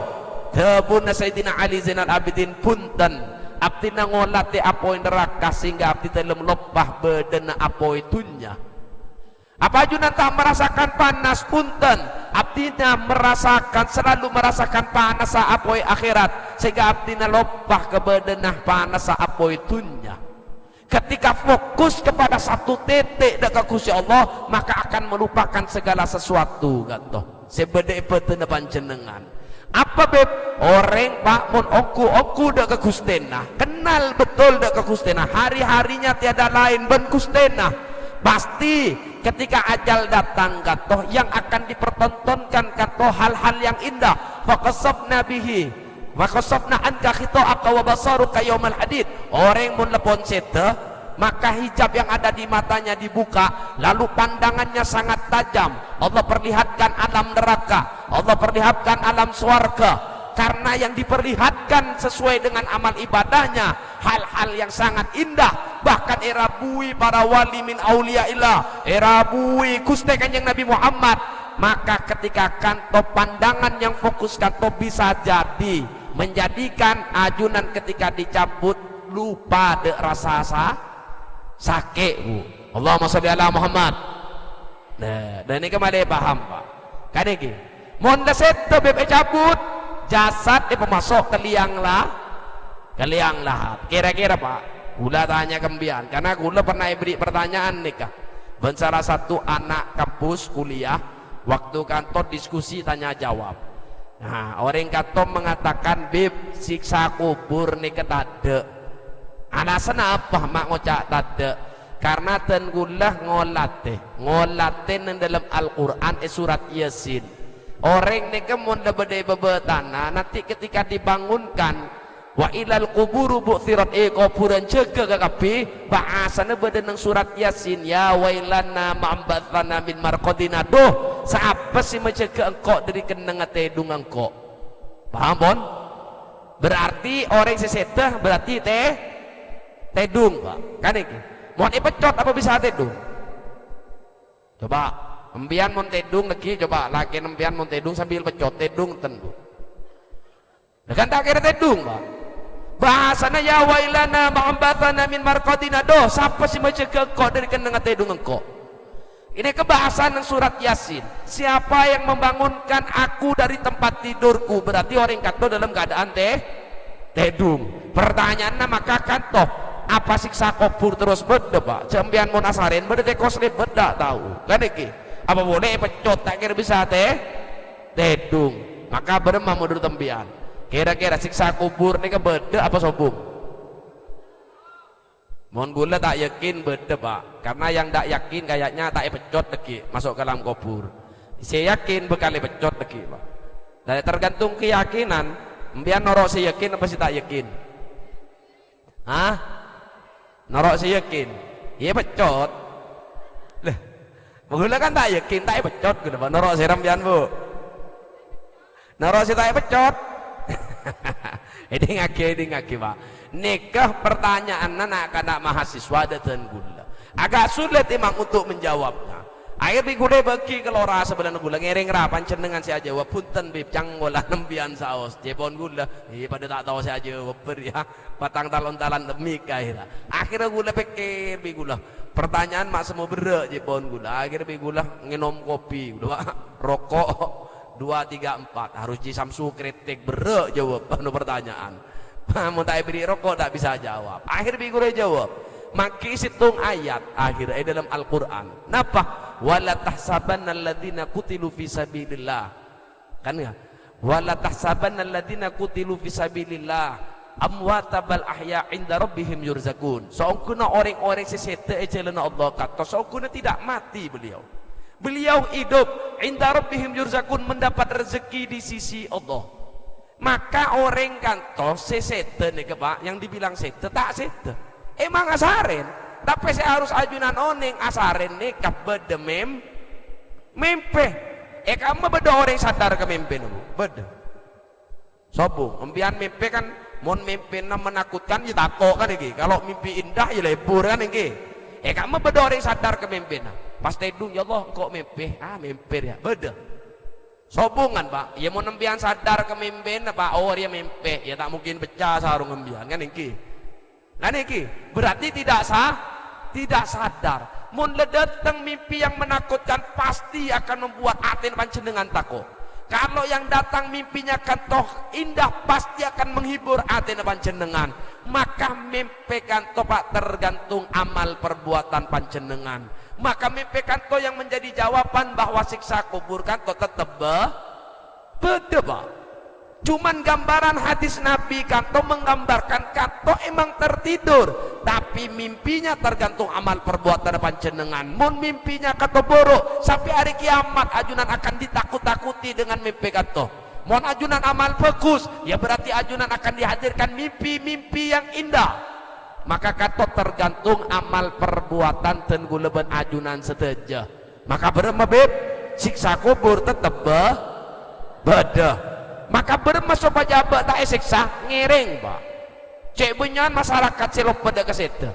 tebuna Sayyidina Ali Zainal Abidin punten abdi na ngolati apoi neraka sehingga abdi dalam lepah bedena apoi tunya apa ajunan tak merasakan panas punten abdi na merasakan selalu merasakan panas apoi akhirat sehingga abdi na lepah ke bedena panas apoi tunya ketika fokus kepada satu titik dekat Gusti Allah maka akan melupakan segala sesuatu kata sebede betena panjenengan apa beb orang Pak mon oku dak ke Gustena kenal betul dak ke Gustena hari-harinya tiada lain ben Gustena pasti ketika ajal datang katoh yang akan dipertontonkan katoh hal-hal yang indah faqasafna bihi wa qasafna anka khita'aka wa basaruka yaumal hadid orang mun lepon sete maka hijab yang ada di matanya dibuka lalu pandangannya sangat tajam Allah perlihatkan alam neraka Allah perlihatkan alam swarga karena yang diperlihatkan sesuai dengan amal ibadahnya hal-hal yang sangat indah bahkan erabui para wali min auliyaillah erabui Gusti Kanjeng Nabi Muhammad maka ketika kanto pandangan yang fokus kanto bisa jadi menjadikan ajunan ketika dicabut lupa de rasa sakit Bu Allahumma sholli ala Muhammad nah dan ini kemana paham Pak kan ini mohon leset bebe cabut jasad pemasok ke liang lahat kira-kira Pak gula tanya kembian karena gula pernah beri pertanyaan nikah ben salah satu anak kampus kuliah waktu kantor diskusi tanya jawab nah orang kantor mengatakan bib siksa kubur nikah tade alasan apa mak ngocak tade karena tenggulah ngolate dalam Al-Quran surat Yasin orang nikah munda bedai bebetana nanti ketika dibangunkan wa ilal kuburu bu'thirat kuburan jaga kakapi bahasana bedenang surat Yasin ya wailana ma'ambathana min marqadina doh siapa sih menjaga engkau dari kenang tedung engkau paham bon berarti orang sesetah berarti tedung Pak kan ini mohon ipecot apa bisa tedung coba empian mon tedung lagi coba lagi empian mon tedung sambil pecot tedung tendu dengan tak kira tedung Pak bahasana ya wailana ma'ambatana min marqadina, doh siapa sih mencegah engkau dari kendengan tedung engkau. Ini kebahasan surat Yasin. Siapa yang membangunkan aku dari tempat tidurku, berarti orang kata dalam keadaan tedung. Pertanyaannya maka kantoh apa siksa kubur terus beda pak jambian mau nasarin beda tekoslet beda tahu kan iki apa boleh pecot tak kira bisa tedung maka beremah mundur tembian kira-kira siksa kubur ini beda apa sobung. Mohon gula tak yakin beda pak, karena yang tak yakin kayaknya tak pecot lagi masuk ke dalam kubur. Saya yakin bekali pecot lagi pak. Dan tergantung keyakinan, mbiar norok saya yakin apa sih tak yakin? Hah? Norok saya yakin, iya pecot. Lah, gula kan tak yakin tak pecot gitu pak. Norok saya rambian bu. Norok saya tak pecot. Ini ngaki pak. Nikah pertanyaan anak-anak mahasiswa dan gula agak sulit emang untuk menjawabnya. Akhirnya gula bagi kelora sebenarnya gula ngering rapan cendengan saya jawab punten bib canggola nembian saos jepon gula pada tak tahu saya jawab ya patang talon-talan demi akhirnya gula pikir bi gula pertanyaan mak semua berak jepon gula akhirnya gula nginom kopi gula rokok 2, 3, 4 harus di samsu kritik berak jawab penuh pertanyaan. Mau tak beri rokok tak bisa jawab. Akhir bigure jawab. Maki situng ayat akhir dalam Al-Qur'an. Napa? Wala tahsabanna alladziina qutilu fi sabilillah. Kan ya? Wala tahsabanna alladziina qutilu fi sabilillah amwata bal ahya 'inda rabbihim yurzaqun. Saungkuna orang-orang sesete ejelana Allah kata saungkuna tidak mati beliau. Beliau hidup 'inda rabbihim yurzaqun mendapat rezeki di sisi Allah. Maka orang kantor sesete nih pak yang dibilang sete tak sete emang asaren tapi saya harus ajunan oneng asaren nih kabeda mempe kamu beda orang sadar ke mempe namu beda sobo ambian mempe kan mon mempe na menakutkan ya tako kan iki kalau mimpi indah ya lebur kan iki kamu beda orang sadar ke mempe na pas tedung ya Allah kok mempe mempe ya beda sobongan pak, ya mau nembian sadar ke mimpin pak, oh dia mimpi, ya tak mungkin pecah sarung nembian kan iki, berarti tidak sadar, mun datang mimpi yang menakutkan pasti akan membuat aten panjenengan takut. Kalau yang datang mimpinya kan toh indah pasti akan menghibur aten panjenengan, maka mimpi kan toh pak tergantung amal perbuatan panjenengan. Maka mimpi kanto yang menjadi jawaban bahwa siksa kubur kanto tetap beda pak. Cuman gambaran hadis Nabi kanto menggambarkan kanto emang tertidur, tapi mimpinya tergantung amal perbuatan panjenengan. Mun mimpinya kanto buruk sampai hari kiamat ajunan akan ditakut-takuti dengan mimpi kanto. Mun ajunan amal bagus ya berarti ajunan akan dihadirkan mimpi-mimpi yang indah. Maka kato tergantung amal perbuatan dan guleban ajunan seteja. Maka beremebib siksa kubur tetap beda. Maka beremesok pejabat tak siksa ngiring pak. Cek bunyan masyarakat selok pada keseta.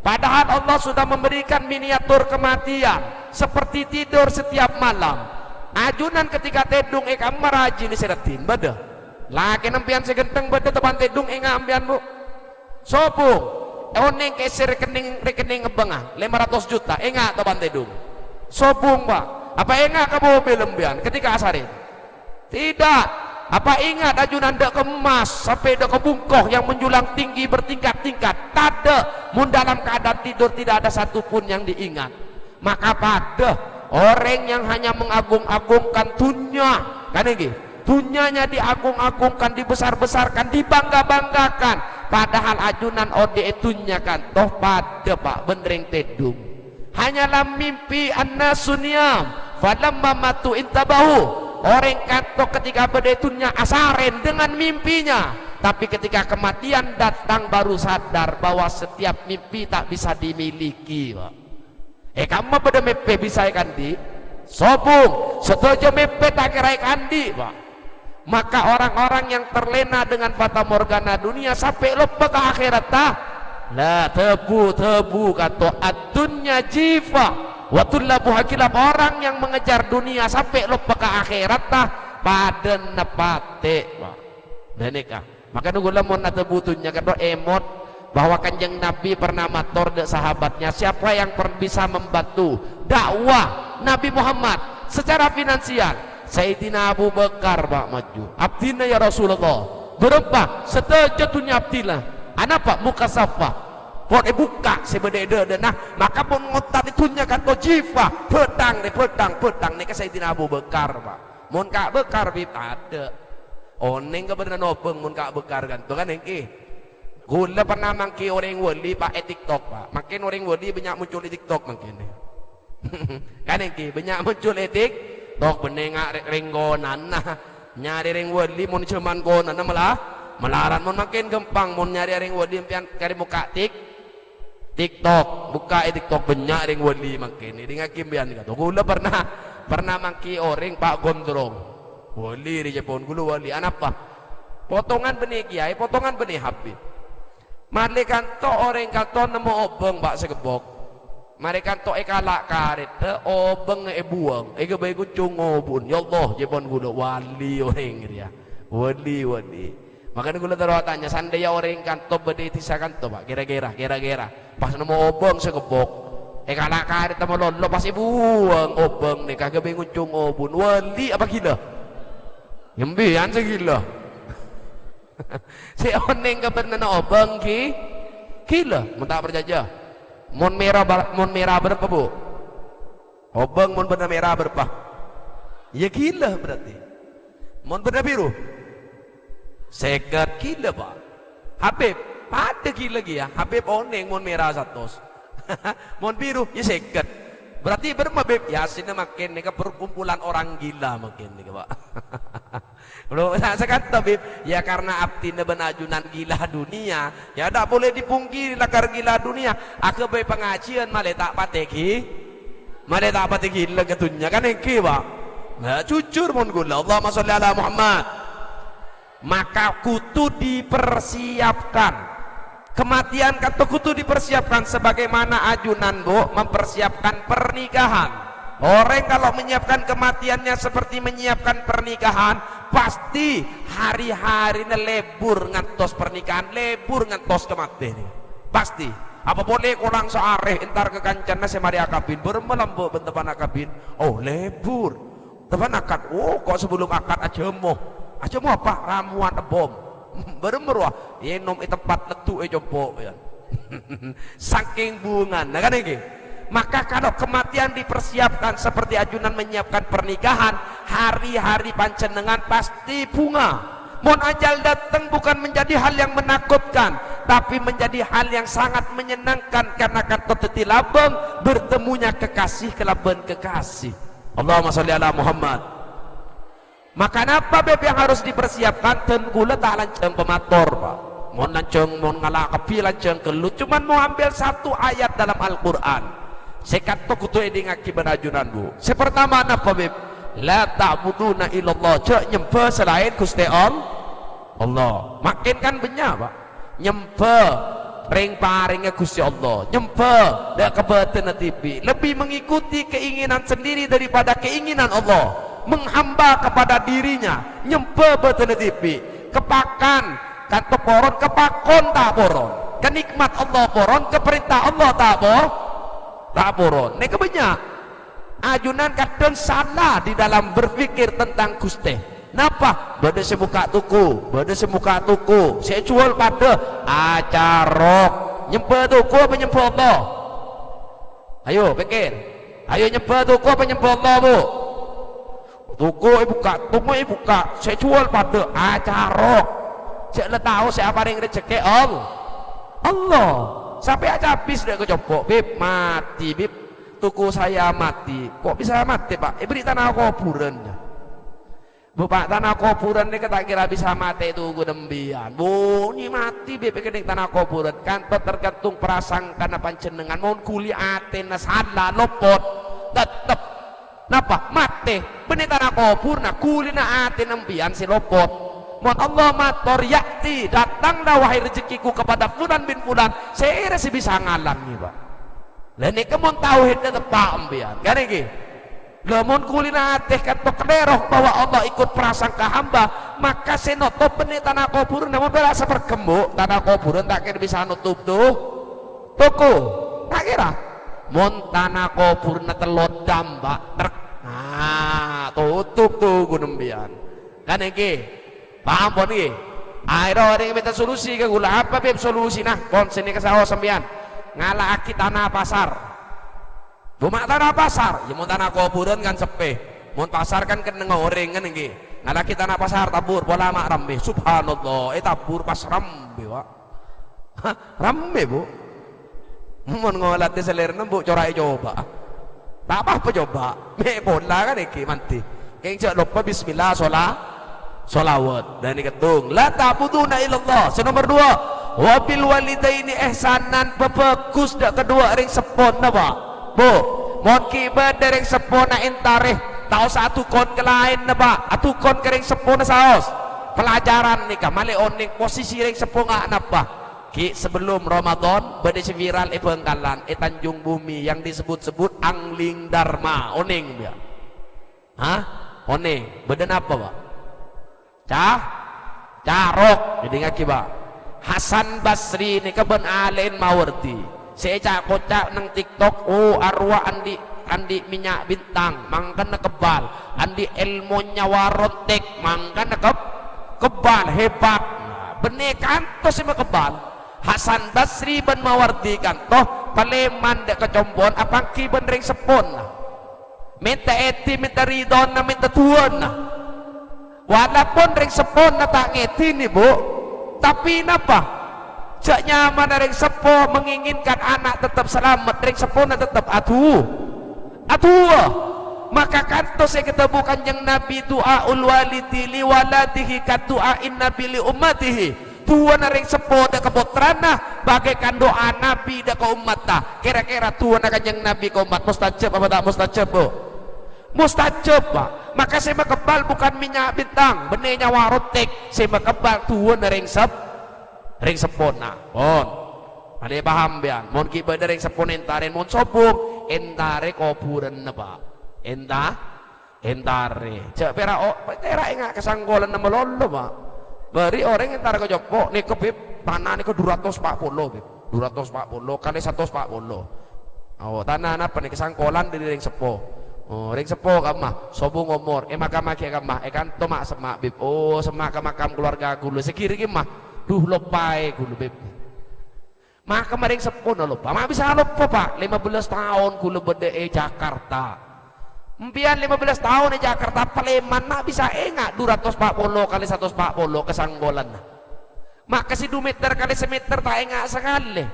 Padahal Allah sudah memberikan miniatur kematian seperti tidur setiap malam. Ajunan ketika tedung kamu merajin diseratin beda. Laki nempian segenteng beda tepan tedung ambian bu. Sobung. Oneng keser rekening ngebengah 500 juta enggak teman tedung sobung pak apa enggak kamu belembian ketika asarin tidak apa ingat ajunan dak kemas sampai dak kebungkoh yang menjulang tinggi bertingkat-tingkat tada mun dalam keadaan tidur tidak ada satupun yang diingat maka pada orang yang hanya mengagung-agungkan dunia kan ini dunyanya diagung-agungkan dibesar-besarkan dibangga-banggakan padahal ajunan ode itunya kan toh pada pak benereng tedung hanyalah mimpi an-nasuniyam falamma matu intabahu orang kanto ketika bedetunya asaren dengan mimpinya tapi ketika kematian datang baru sadar bahwa setiap mimpi tak bisa dimiliki pak kamu pada mimpi bisa ikan di sobung setuju mimpi tak kira ikan di pak maka orang-orang yang terlena dengan fata morgana dunia sampai lupa ke akhirat lah tebu kata ad-dunya jifa wa tullabu hakilab orang yang mengejar dunia sampai lupa ke akhirat pada nepate dan nikah Maka nunggulah mon atau butuhnya kado emot bahwa kanjeng Nabi pernah matur de sahabatnya, siapa yang bisa membantu dakwah Nabi Muhammad secara finansial, Sayyidina Abu Bakar pak maju abdina ya Rasulullah berapa setujunya abdillah anak pak muka safa pot buka sebeda nah maka pun ngotat itunya kan to jifa pedang nih ke Sayyidina Abu Bakar pak mun Kak Bakar bib ada oneng ke bener nopeng mun Kak Bakar kan tuh kan engke gula pernah mangki orang wali pak TikTok pak makin orang wali banyak muncul di TikTok makin kan engke banyak muncul di TikTok benengak renggonan nah nyari ring wali mun cuman gonan malah melaran mun makin gampang mun nyari ring wali pian kari muka TikTok buka TikTok banyak ring wali makin ini ngakim pian kata gula pernah mangki orang Pak Gondrong wali di Jepun gula wali apa potongan benih kiai potongan benih Habib mari kanto orang kanto nemu obeng Pak segebok mari kanto ekalak karet obeng buang bayi kucung obun ya Allah Jepun gula wali orang dia wali makanya gula terus tanya sandaya orang kanto bede tisa kanto Pak kira-kira pas nemu obeng segebok ekalak karet sama lolo pas buang obeng nih kagak bayi kucung obun wali apa gila yembian segila si oneng ke pernah obeng gila mun tak berjajah mon merah berapa bu obeng mon benar merah berapa ya gila berarti mon benar biru sekat gila pak Habib ada gila ya Habib oneng mon merah satos mon biru ya sekat berarti bermabib ya sini makin nih perkumpulan orang gila makin nih pak Bro, saya kata Bib, ya karena abdi benajunan gila dunia, ya tidak boleh dipungkiri lakar gila dunia. Aku bayi pengajian malah tak pateki gila ketunya kan engke pak. Nah, jujur mon gula, Allahumma sholli ala Muhammad. Maka kutu dipersiapkan. Kematian kata kutu dipersiapkan sebagaimana ajunan bu mempersiapkan pernikahan. Orang kalau menyiapkan kematiannya seperti menyiapkan pernikahan, pasti hari-hari lebur ngantos pernikahan, lebur ngantos kematian. Pasti. Apa boleh kurang seareh entar ke kancana semari akabin bermelambo bentepan akabin. Oh lebur. Tepan akad. Oh kok sebelum akad ajamu apa? Ramuan bom. Bermeruah. Yenom tempat letu jompo ya. Saking bungan. Nah kan ini. Maka kalau kematian dipersiapkan seperti ajunan menyiapkan pernikahan, hari-hari pancenengan pasti bunga. Mon ajal datang bukan menjadi hal yang menakutkan, tapi menjadi hal yang sangat menyenangkan karena kata tetilabeng bertemunya kekasih kelaban kekasih. Allahumma sholli ala Muhammad. Maka apa beb yang harus dipersiapkan? Tenggula tak lanceng pemator pak. Mon lanceng mon ngalakapi lanceng kelut. Cuman mau ambil satu ayat dalam Al-Quran. Sekat to kutu edi ngaki benajunan bu. Sepertama apa beb? La ta'buduna illallah. Cek nyembah selain Gusti Allah. Makin kan benya pak. Nyembah ring paringnya Gusti Allah. Nyembah dak kebetulan tibi. Lebih mengikuti keinginan sendiri daripada keinginan Allah. Menghamba kepada dirinya. Nyembah betul tibi. Kepakan kata poron kepakon tak poron. Kenikmat Allah poron keperintah Allah tak poron. Ini kebanyak ajunan kadang salah di dalam berpikir tentang Gusti. Napa? Bada semuka tuku, saya jual pada acarok. Nyembah tuku apa nyembah Allah? Ayo pikir. Ayo nyembah tuku apa nyembah Allah bu? Tuku buka, saya jual pada acarok. Saya tahu saya apa yang rezeki Allah. Sampai aja habis deh kecopok bib mati bib tuku saya mati kok bisa mati pak beri tanah kuburan bapak tanah kuburan ini kita kira bisa mati itu gue dembian ini mati bib kening tanah kuburan kan tergantung prasangka panjenengan mau kuliah atena salah lopot tetep napa mati benih tanah kubur nah kuliah atena dembian si lopot. Mohon Allah matur yakti datanglah wahai rezekiku kepada fulan bin fulan saya rasa bisa ngalang nih pak dan ini kemon tauhidnya tepak ambian kan ini lemon kulina teh kata kederoh bahwa Allah ikut prasangka hamba maka senoto benih tanah kuburan namun bela sepergembuk tanah kuburan tak kira bisa nutup tuh toko tak kira mon tanah kuburan telot dambak truk nah tutup tuh gunembian kan iki paham pon iki akhirnya orang yang minta solusi ke gula apa beb solusi nah konsen ini kesawa sembian ngalah aki tanah pasar cuma tanah pasar ya mau tanah kuburan kan sepe mau pasar kan kena ngoreng kan ini ngalah aki tanah pasar tabur bola mak rambe subhanallah tabur pas rambe wak rambe bu mau ngolat di selir bu corai coba tak apa coba me bola kan iki manti keng cak lupa bismillah sholawat dan diketung la ta'buduna illallah nomor 2 wabil walidaini ihsanan bagus dak kedua ring sepon apa bu mon kibat ring sepona intareh tau satu kon ke lain apa atu kon kering sepona saos pelajaran nih kamale oning posisi ring sepona napa ki sebelum Ramadan bade viral Bengkalan Tanjung Bumi yang disebut-sebut angling dharma oning dia hah oning beden apa pak carok jadi ngaki ba Hasan Basri ini keben alen mawarti saya kocak nang TikTok arwah andi minyak bintang mangkana kebal andi ilmunya warotek mangkana kebal hebat benih kantos sama kebal Hasan Basri ben mawarti kantoh paleman dek kecombon apa ki ben ring sepon minta eti minta ridon minta tuan walaupun ring sepon na tak ngeti nih bu tapi napa jak nyaman ring sepo menginginkan anak tetap selamat ring sepon na tetap aduh maka kanto saya ketemu kanjeng Nabi du'aul walidi li waladihi kadu'ain nabi li ummatihi tuan ring sepo da keputrana bagaikan doa Nabi da ke umat kira-kira tuan kanjeng Nabi ke umat mustajab apa tak mustajab bu mustajab pak maka saya kebal bukan minyak bintang benihnya warotek saya kebal tuan ring sepona pon ada paham bian mon kiba ring sepon entaren mon sobung entare kuburan apa entare cek pera enggak kesanggolan nama lolo pak beri orang entare ke jopo nih ke bib tanah nih ke 240 bib 240 kali 140 oh tanah apa nih kesanggolan dari ring sepo oh ring sepo kamah sobo ngomor makam aki kamah kan to mak semak bib oh semak makam keluarga gulu sekiri ki mah duh lopai gulu bib makam ring sepo no lupa mak bisa lupa pak 15 tahun gulu bede Jakarta mpian 15 tahun Jakarta Paleman mak bisa enggak 240 kali 140 kesanggolan mak kasih 2 meter kali semeter tak enggak sekali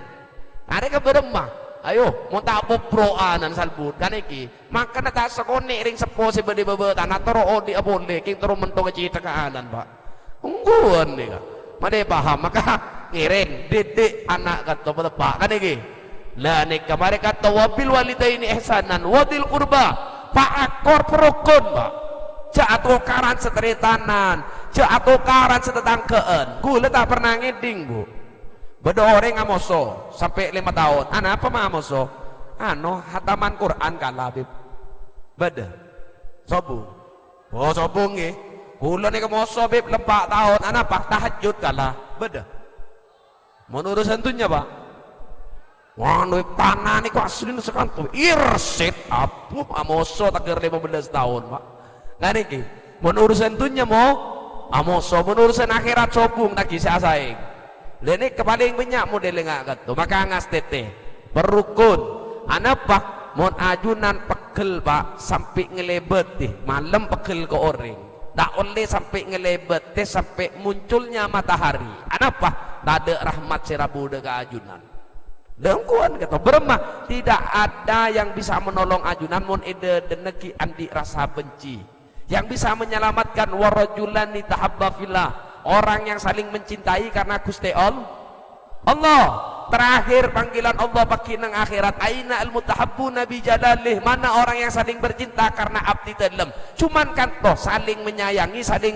ada ke beremah ayo mau tak proanan salbut kan iki maka na tak sekone ring sepo si bede bebetan atau odi abonde king turu mentong cita kaanan pak ungguan nih kak made paham maka ngiring didik anak kata pak kan iki lah nih kemarin kata wabil walidaini ihsanan wadil kurba pak akor perukun pak cak atau karan seteritanan cak atau karan setetangkeen gula tak pernah ngeding bu beda orang ngamoso sampai 5 tahun anak apa mah amoso hataman Quran kalah bib beda sobung oh sobung ya kula nih ngamoso bib 4 tahun anak apa tahajud kalah beda menurut sentuhnya pak wah tanah nih kok asli sekantu irsit apa amoso takir 15 tahun pak nggak nih menurut sentuhnya mau amoso menurut akhirat sobung tak kisah saing lene kepaling banyak model nggak gitu maka ngas tete perukun anak pak mon ajunan pegel pak sampai ngelebet malam pegel ke orang tak oleh sampai ngelebet sampai munculnya matahari anak pak tak ada rahmat serabu ke ajunan dengkuan kata bermah tidak ada yang bisa menolong ajunan mon ide deneki andi rasa benci yang bisa menyelamatkan warajulani tahabba fillah orang yang saling mencintai karena Gusti Allah terakhir panggilan Allah bagi nang akhirat aina al mutahabbuna bi jalalih mana orang yang saling bercinta karena abdi dalam cuman kan toh saling menyayangi saling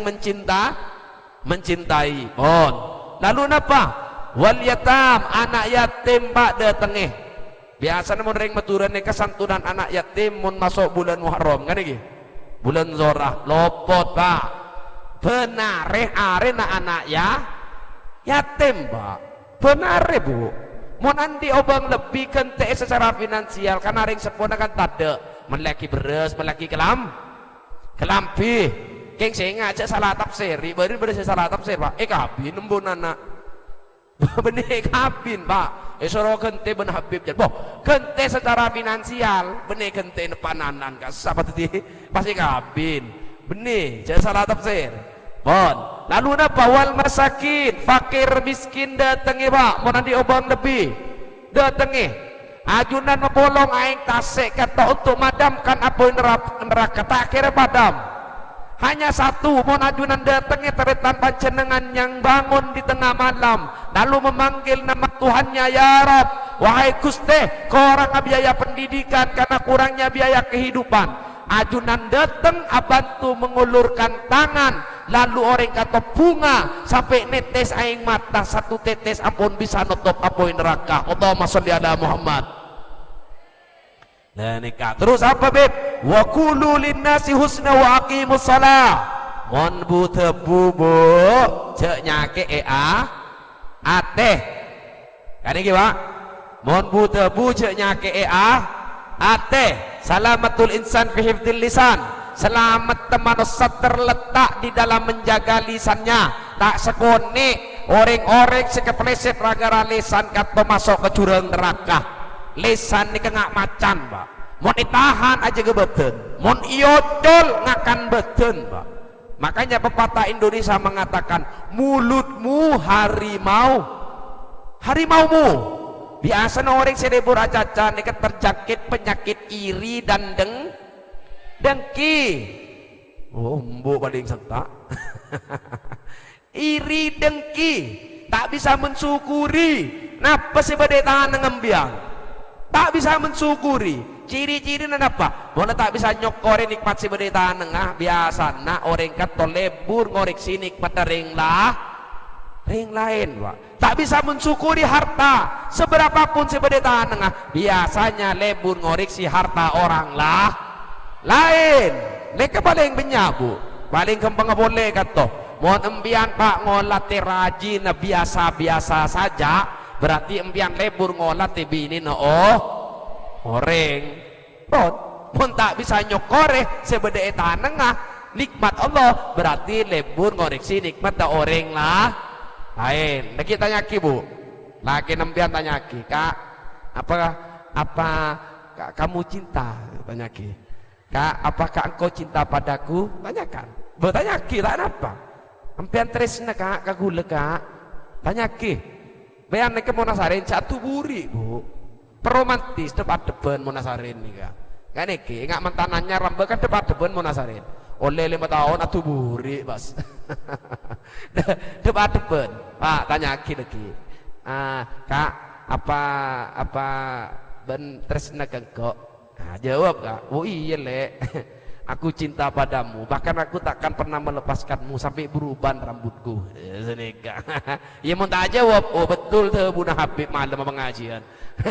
mencintai pon lalu napa wal yatam anak yatim pada tengah biasa mun ring maturan kesantunan anak yatim mun masuk bulan Muharram kan iki bulan Zorah lopot pak benare arena anak ya yatim Pak, benare Bu. Mau nanti obang lebih kente secara finansial karena ring sepona kan tade melaki beres melaki kelampi keng saya ngajak salah tafsir baru salah tafsir Pak kabin embun anak benih kabin Pak soro kente ben Habib jadi boh kente secara finansial benih kente nepananan kas apa tadi pasti kabin benih jadi salah tafsir bon lalu napa wal masakin fakir miskin datangi Pak mau nanti obang lebih datangi ajunan membolong aing tasik kata untuk madamkan api neraka tak kira padam hanya satu mau ajunan datangi teretan panjenengan yang bangun di tengah malam lalu memanggil nama Tuhannya ya Rab wahai Gusti korang biaya pendidikan karena kurangnya biaya kehidupan ajunan datang bantu mengulurkan tangan lalu orang kata bunga sampai netes aing mata satu tetes ampun bisa nutup apoin neraka Allahumma sholli ala Muhammad nah nikah terus apa beb wa qulu linnasi husna wa aqimus shalah mon bu tebu bu cek nyake ateh kan iki Pak mon bu tebu cek nyake ateh salamatul insan fi hifdzil lisan selamat manusia terletak di dalam menjaga lisannya tak sekone orang-orang sekepleset ragara lisan kata masuk ke jurang neraka lisan ini kengak macan Pak mau ditahan aja ke beten mau iodol ngakan beten Pak makanya pepatah Indonesia mengatakan mulutmu harimaumu biasa orang sedebur acacan ini terjangkit penyakit iri dan dengki mbok paling sentak iri dengki tak bisa mensyukuri napa sih badai tahan ngembiang tak bisa mensyukuri ciri-ciri apa mana tak bisa nyokore nikmat si badai tahan nengah biasa na orang kata lebur ngoreksi nikmat ring lain Pak tak bisa mensyukuri harta seberapapun si badai tahan nengah biasanya lebur ngoreksi harta orang lain mereka paling benyabu paling kempeng boleh kata mau empian Pak ngolati rajin biasa-biasa saja berarti empian lebur ngolati bini orang pun tak bisa nyokore sebeda tanengah nikmat Allah berarti lebur ngoreksi nikmat da orang lain lagi tanya ki Bu lagi empian tanya ki Kak apa kamu cinta tanya ki Kak apakah engkau cinta padaku tanyakan bertanya ki tak apa empian tresna Kak kagule Kak tanya ki bayan ke Monasarin satu buri Bu romantis depan depan Monasarin nih Kak kan iki nggak mantanannya rambut kan depan depan Monasarin oleh 5 tahun atau buri bas depan depan Pak tanya ki lagi Kak apa ben tresna kengko jawab Kak oh iya le aku cinta padamu bahkan aku takkan pernah melepaskanmu sampai beruban rambutku senika ya mau tak jawab oh betul tuh Bunda Habib malam pengajian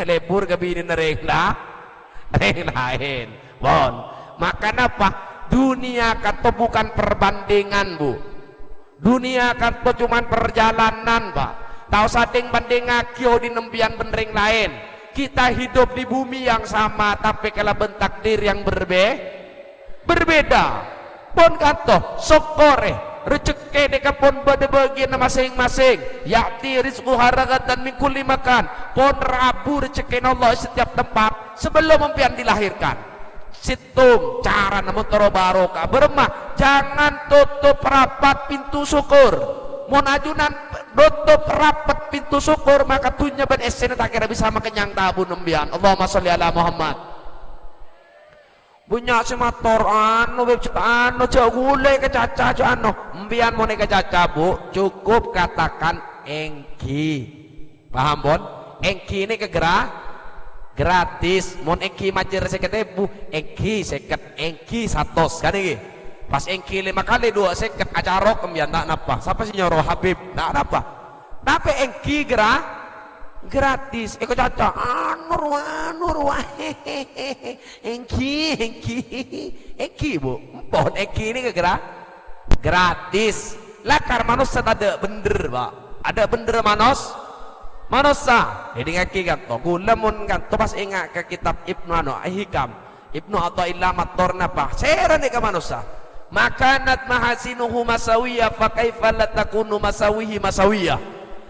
lebur ke bini nereng lain bon makan apa dunia kata bukan perbandingan Bu dunia kata cuman perjalanan Pak tahu sading banding akio di nembian benring lain kita hidup di bumi yang sama tapi kalau bentakdir yang berbeda pun kata sokore rezeki deka pun pada bagian masing-masing yakti rizku haragatan min kulli makan pun rabu rezeki Allah setiap tempat sebelum impian dilahirkan situng cara namun barokah bermah jangan tutup rapat pintu syukur mau ajunan tutup rapat pintu syukur maka dunia ben esen tak kira bisa makenyang tabu nembian Allahumma sholli ala Muhammad punya semator jauh gulai ke caca embian mau ke caca Bu cukup katakan engki paham Bon engki ini gratis mon engki majer seket Bu engki seket engki satos kan ini pas engki 5 kali 2 seket acarok embian tak napa siapa sih nyoroh Habib tak napa tapi engki gratis eko caca anur engki Bu pohon engki ini gratis lakar manusia ada bener pak, ada bener manusia jadi ngaki kan to gulamun kan to pas ingat ke kitab Ibnu Hikam Ibnu Athaillah matorna pa seran ke manusia makanat mahasinuhu masawiyah fa kaifa la takunu masawihi masawiyah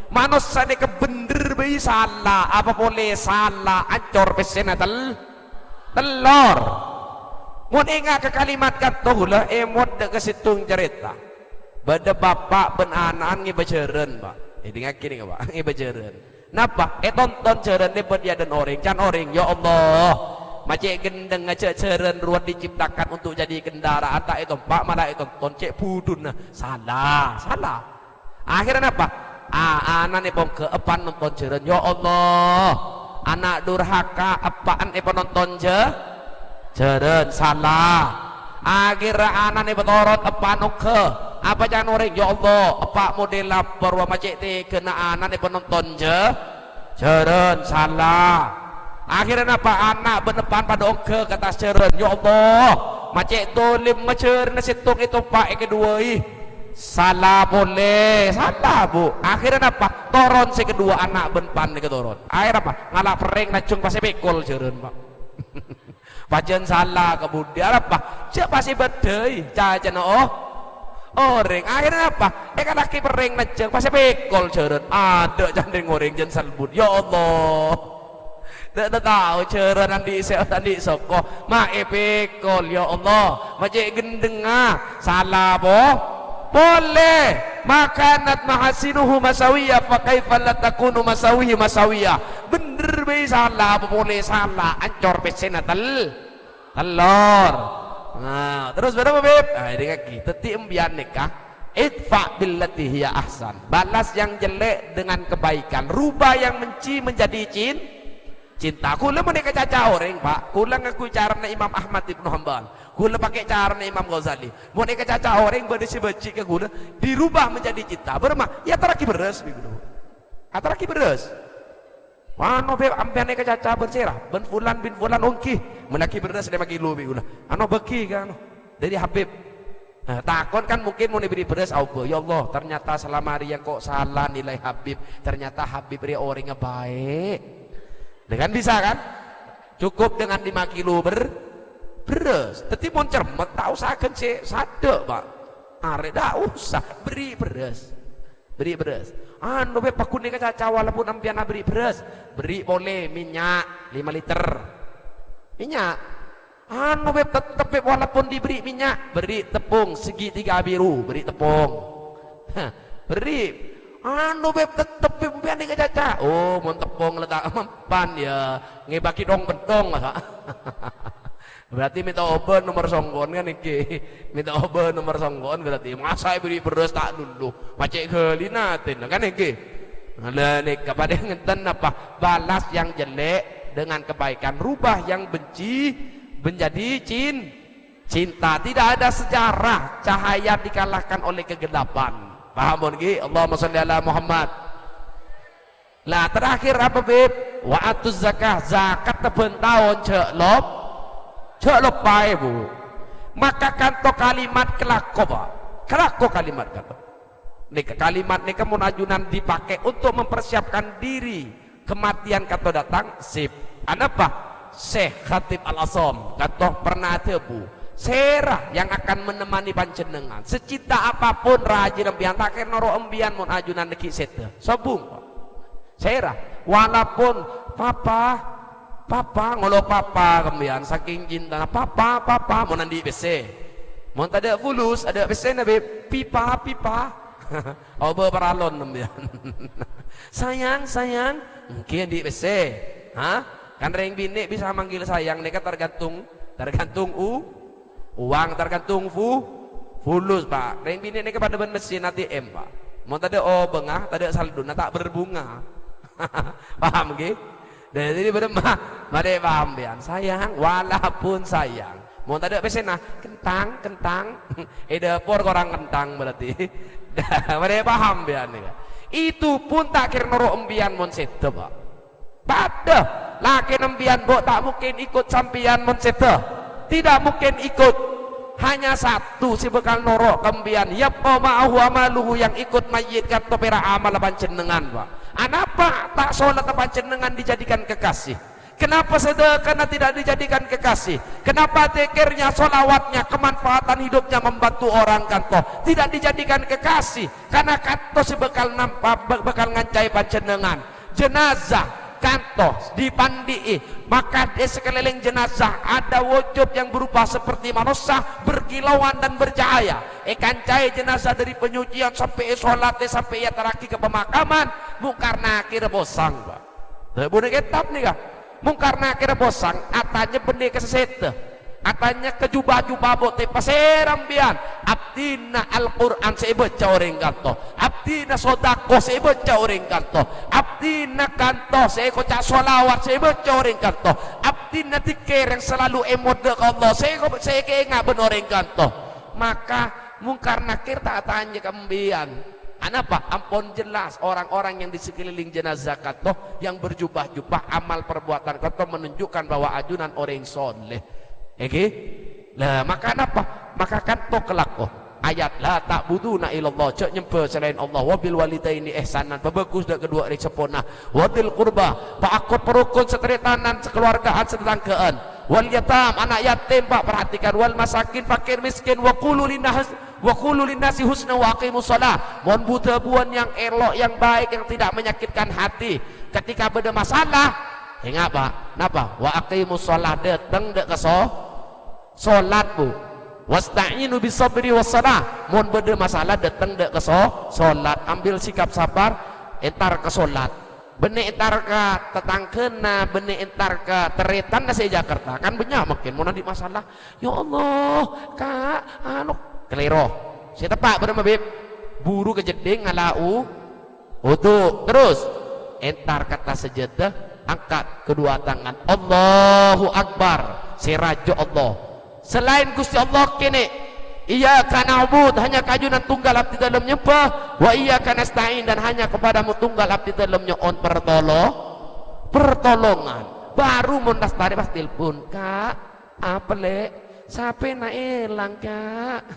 manusia ni ke bener bayi salah apa boleh salah ancor pesena telur mun ingat ke kalimat kan to lah emot de ke situng cerita bade bapak ben anak ngi baceren pak jadi ngaki ni pak ngi baceren napa tonton ceren ni dia dan orang can orang ya Allah macam gendeng aja ceren ruat diciptakan untuk jadi kendaraan tak itu pak malah itu tonton cek budun salah akhirnya apa anak ni pom keepan nonton ceren ya Allah anak durhaka apaan nonton ceren salah akhirnya anak ni betorot apaan ke apa jangan orang ya Allah apa model lapar wa macet te kena anak ni penonton ceren salah akhirnya apa anak benepan pada oke kata ceren ya Allah macet tolim macer na situng itu pak kedua salah boleh salah bu akhirnya apa toron si kedua anak benpan ni ketoron akhir apa ngalak pereng nacung pasti bekol ceren pak pajen salah kemudian apa cek pasti bedai cacan orang akhirnya apa kan laki pering najeng pasti pekol ceren ada jandeng orang jen salbut ya Allah tak tahu ceren nanti soko pekol ya Allah macam gendengah salah boleh makanat mahasinuhu masawiyah fa kaifa la takunu masawihi masawiyah bener be salah boleh salah ancor pesena telur. Nah, terus berapa beb? Nah, ini kaki teti embian nikah idfa billati hiya ahsan balas yang jelek dengan kebaikan rubah yang benci menjadi cinta kula menikah caca orang pak kula ngaku caranya Imam Ahmad Ibnu Hanbal kula pakai caranya Imam Ghazali menikah caca orang benci ke kula dirubah menjadi cinta bermah ya teraki beres begitu ataraki beres ano beb ampian ni kacaca bercerah bin fulan ongki melaki beras dia bagi lu bigula ano beki kan dari Habib nah, takon kan mungkin mau diberi beras apa ya Allah ternyata selama hari yang kok salah nilai Habib ternyata Habib dia orang yang baik dengan bisa kan cukup dengan 5 kilo beras tetapi mau cermet tak usah kece sadek pak are tak usah beri beras anu beb pakun ni kacaca walaupun ampian beri beras beri boleh minyak 5 liter minyak anu beb tetep beb walaupun diberi minyak beri tepung segitiga biru beri tepung beri anu beb tetep beb ampian ni kacaca oh mau tepung letak mempan ya ngebaki dong bentong berarti minta obat nomor songgon kan iki minta obat nomor songgon berarti masa beri beras tak dulu macet gelinatin kan iki ada nih kepada ngenten apa balas yang jelek dengan kebaikan rubah yang benci menjadi cinta tidak ada sejarah cahaya dikalahkan oleh kegelapan paham nggih Allahumma sholli ala Muhammad lah terakhir apa beb wa atuz zakah zakat teben tahun cek lepai bu maka kanto kalimat kelako kalimat kanto nika kalimat nika munajunan dipakai untuk mempersiapkan diri kematian kanto datang sip apa Syekh Khatib Al-Asam kanto pernah tebu serah yang akan menemani panjenengan secinta apapun rajin embian takir noro embian mun ajunan neki sete sobung serah walaupun papa ngolo papa kemudian saking cinta papa mau nandi BC mau ada fulus ada BC nabe pipa obo paralon kemudian sayang mungkin di BC kan ring bini bisa manggil sayang mereka tergantung uang tergantung fulus pak ring bini mereka pada mesin ATM pak mau ada bengah ada saldo tak berbunga paham gitu dan jadi beremah mari paham bian sayang walaupun sayang mau tadi pesenah kentang dapur orang kentang berarti mari paham bian itu pun tak kira noro embian mon sete pak pada laki embian bo tak mungkin ikut sampian mon sete tidak mungkin ikut hanya satu si bekal norok kembian yabqa ma'ahu amaluhu yang ikut mayit kanto pera amal panjenengan Pak. Anapa tak sholat panjenengan dijadikan kekasih? Kenapa sedekahnya tidak dijadikan kekasih? Kenapa zikirnya, sholawatnya, kemanfaatan hidupnya membantu orang kanto tidak dijadikan kekasih? Karena kanto si bekal nampak bekal ngancai panjenengan jenazah kanto dipandii, maka di sekeliling jenazah ada wujud yang berupa seperti manusia berkilauan dan bercahaya. Kancai jenazah dari penyucian sampai sholat sampai ia teraki ke pemakaman mungkar nakir bosang Pak. Boleh kitab nih kah? Mungkar nakir bosang atanya benih kesesete atanya kejubah-jubah bote paseram bian abdina Al-Quran saya baca orang kanto abdina sodako saya baca orang kanto abdina kanto saya kocak sholawat saya baca orang kanto abdina tikir yang selalu emot ke Allah saya keingat benar orang kanto. Maka mungkar nakir tak tanya kembian Anapa? Ampun jelas orang-orang yang di sekeliling jenazah kanto yang berjubah-jubah amal perbuatan kanto menunjukkan bahwa ajunan orang soleh. Lah maka apa? Maka kanto kelako ayat la ta'buduna illallah cek nyempe selain Allah wabil walidaini ihsanan bagus dak kedua ri sepona wadil qurba pak akut perukun seteritanan sekeluargaan setangkeun wal yatam anak yatim pak perhatikan wal masakin fakir miskin wa qulu linnasi husna wa aqimus shalah mohon buta-buan yang elok yang baik yang tidak menyakitkan hati ketika ada masalah ingat pak napa wa aqimus shalah datang dak ke salat bu wasta'inu bisabri wassalah mohon beda masalah datang dek ke salat ambil sikap sabar entar ke salat benih entar ke tetangkena benih entar ke teretan nasi Jakarta kan banyak makin mau nanti masalah ya Allah kak anu kelero saya tepak berapa beb buru kejeding ngalau untuk terus entar kata sejadah angkat kedua tangan Allahu Akbar serajo Allah selain Gusti Allah kene iyyaka na'bud hanya kajunan tunggal abdi dalam nyembah wa iyyaka nasta'in dan hanya kepadamu tunggal abdi dalam nyoon pertolongan baru mondas tadi pas telepon kak apa lek sampai na elang kak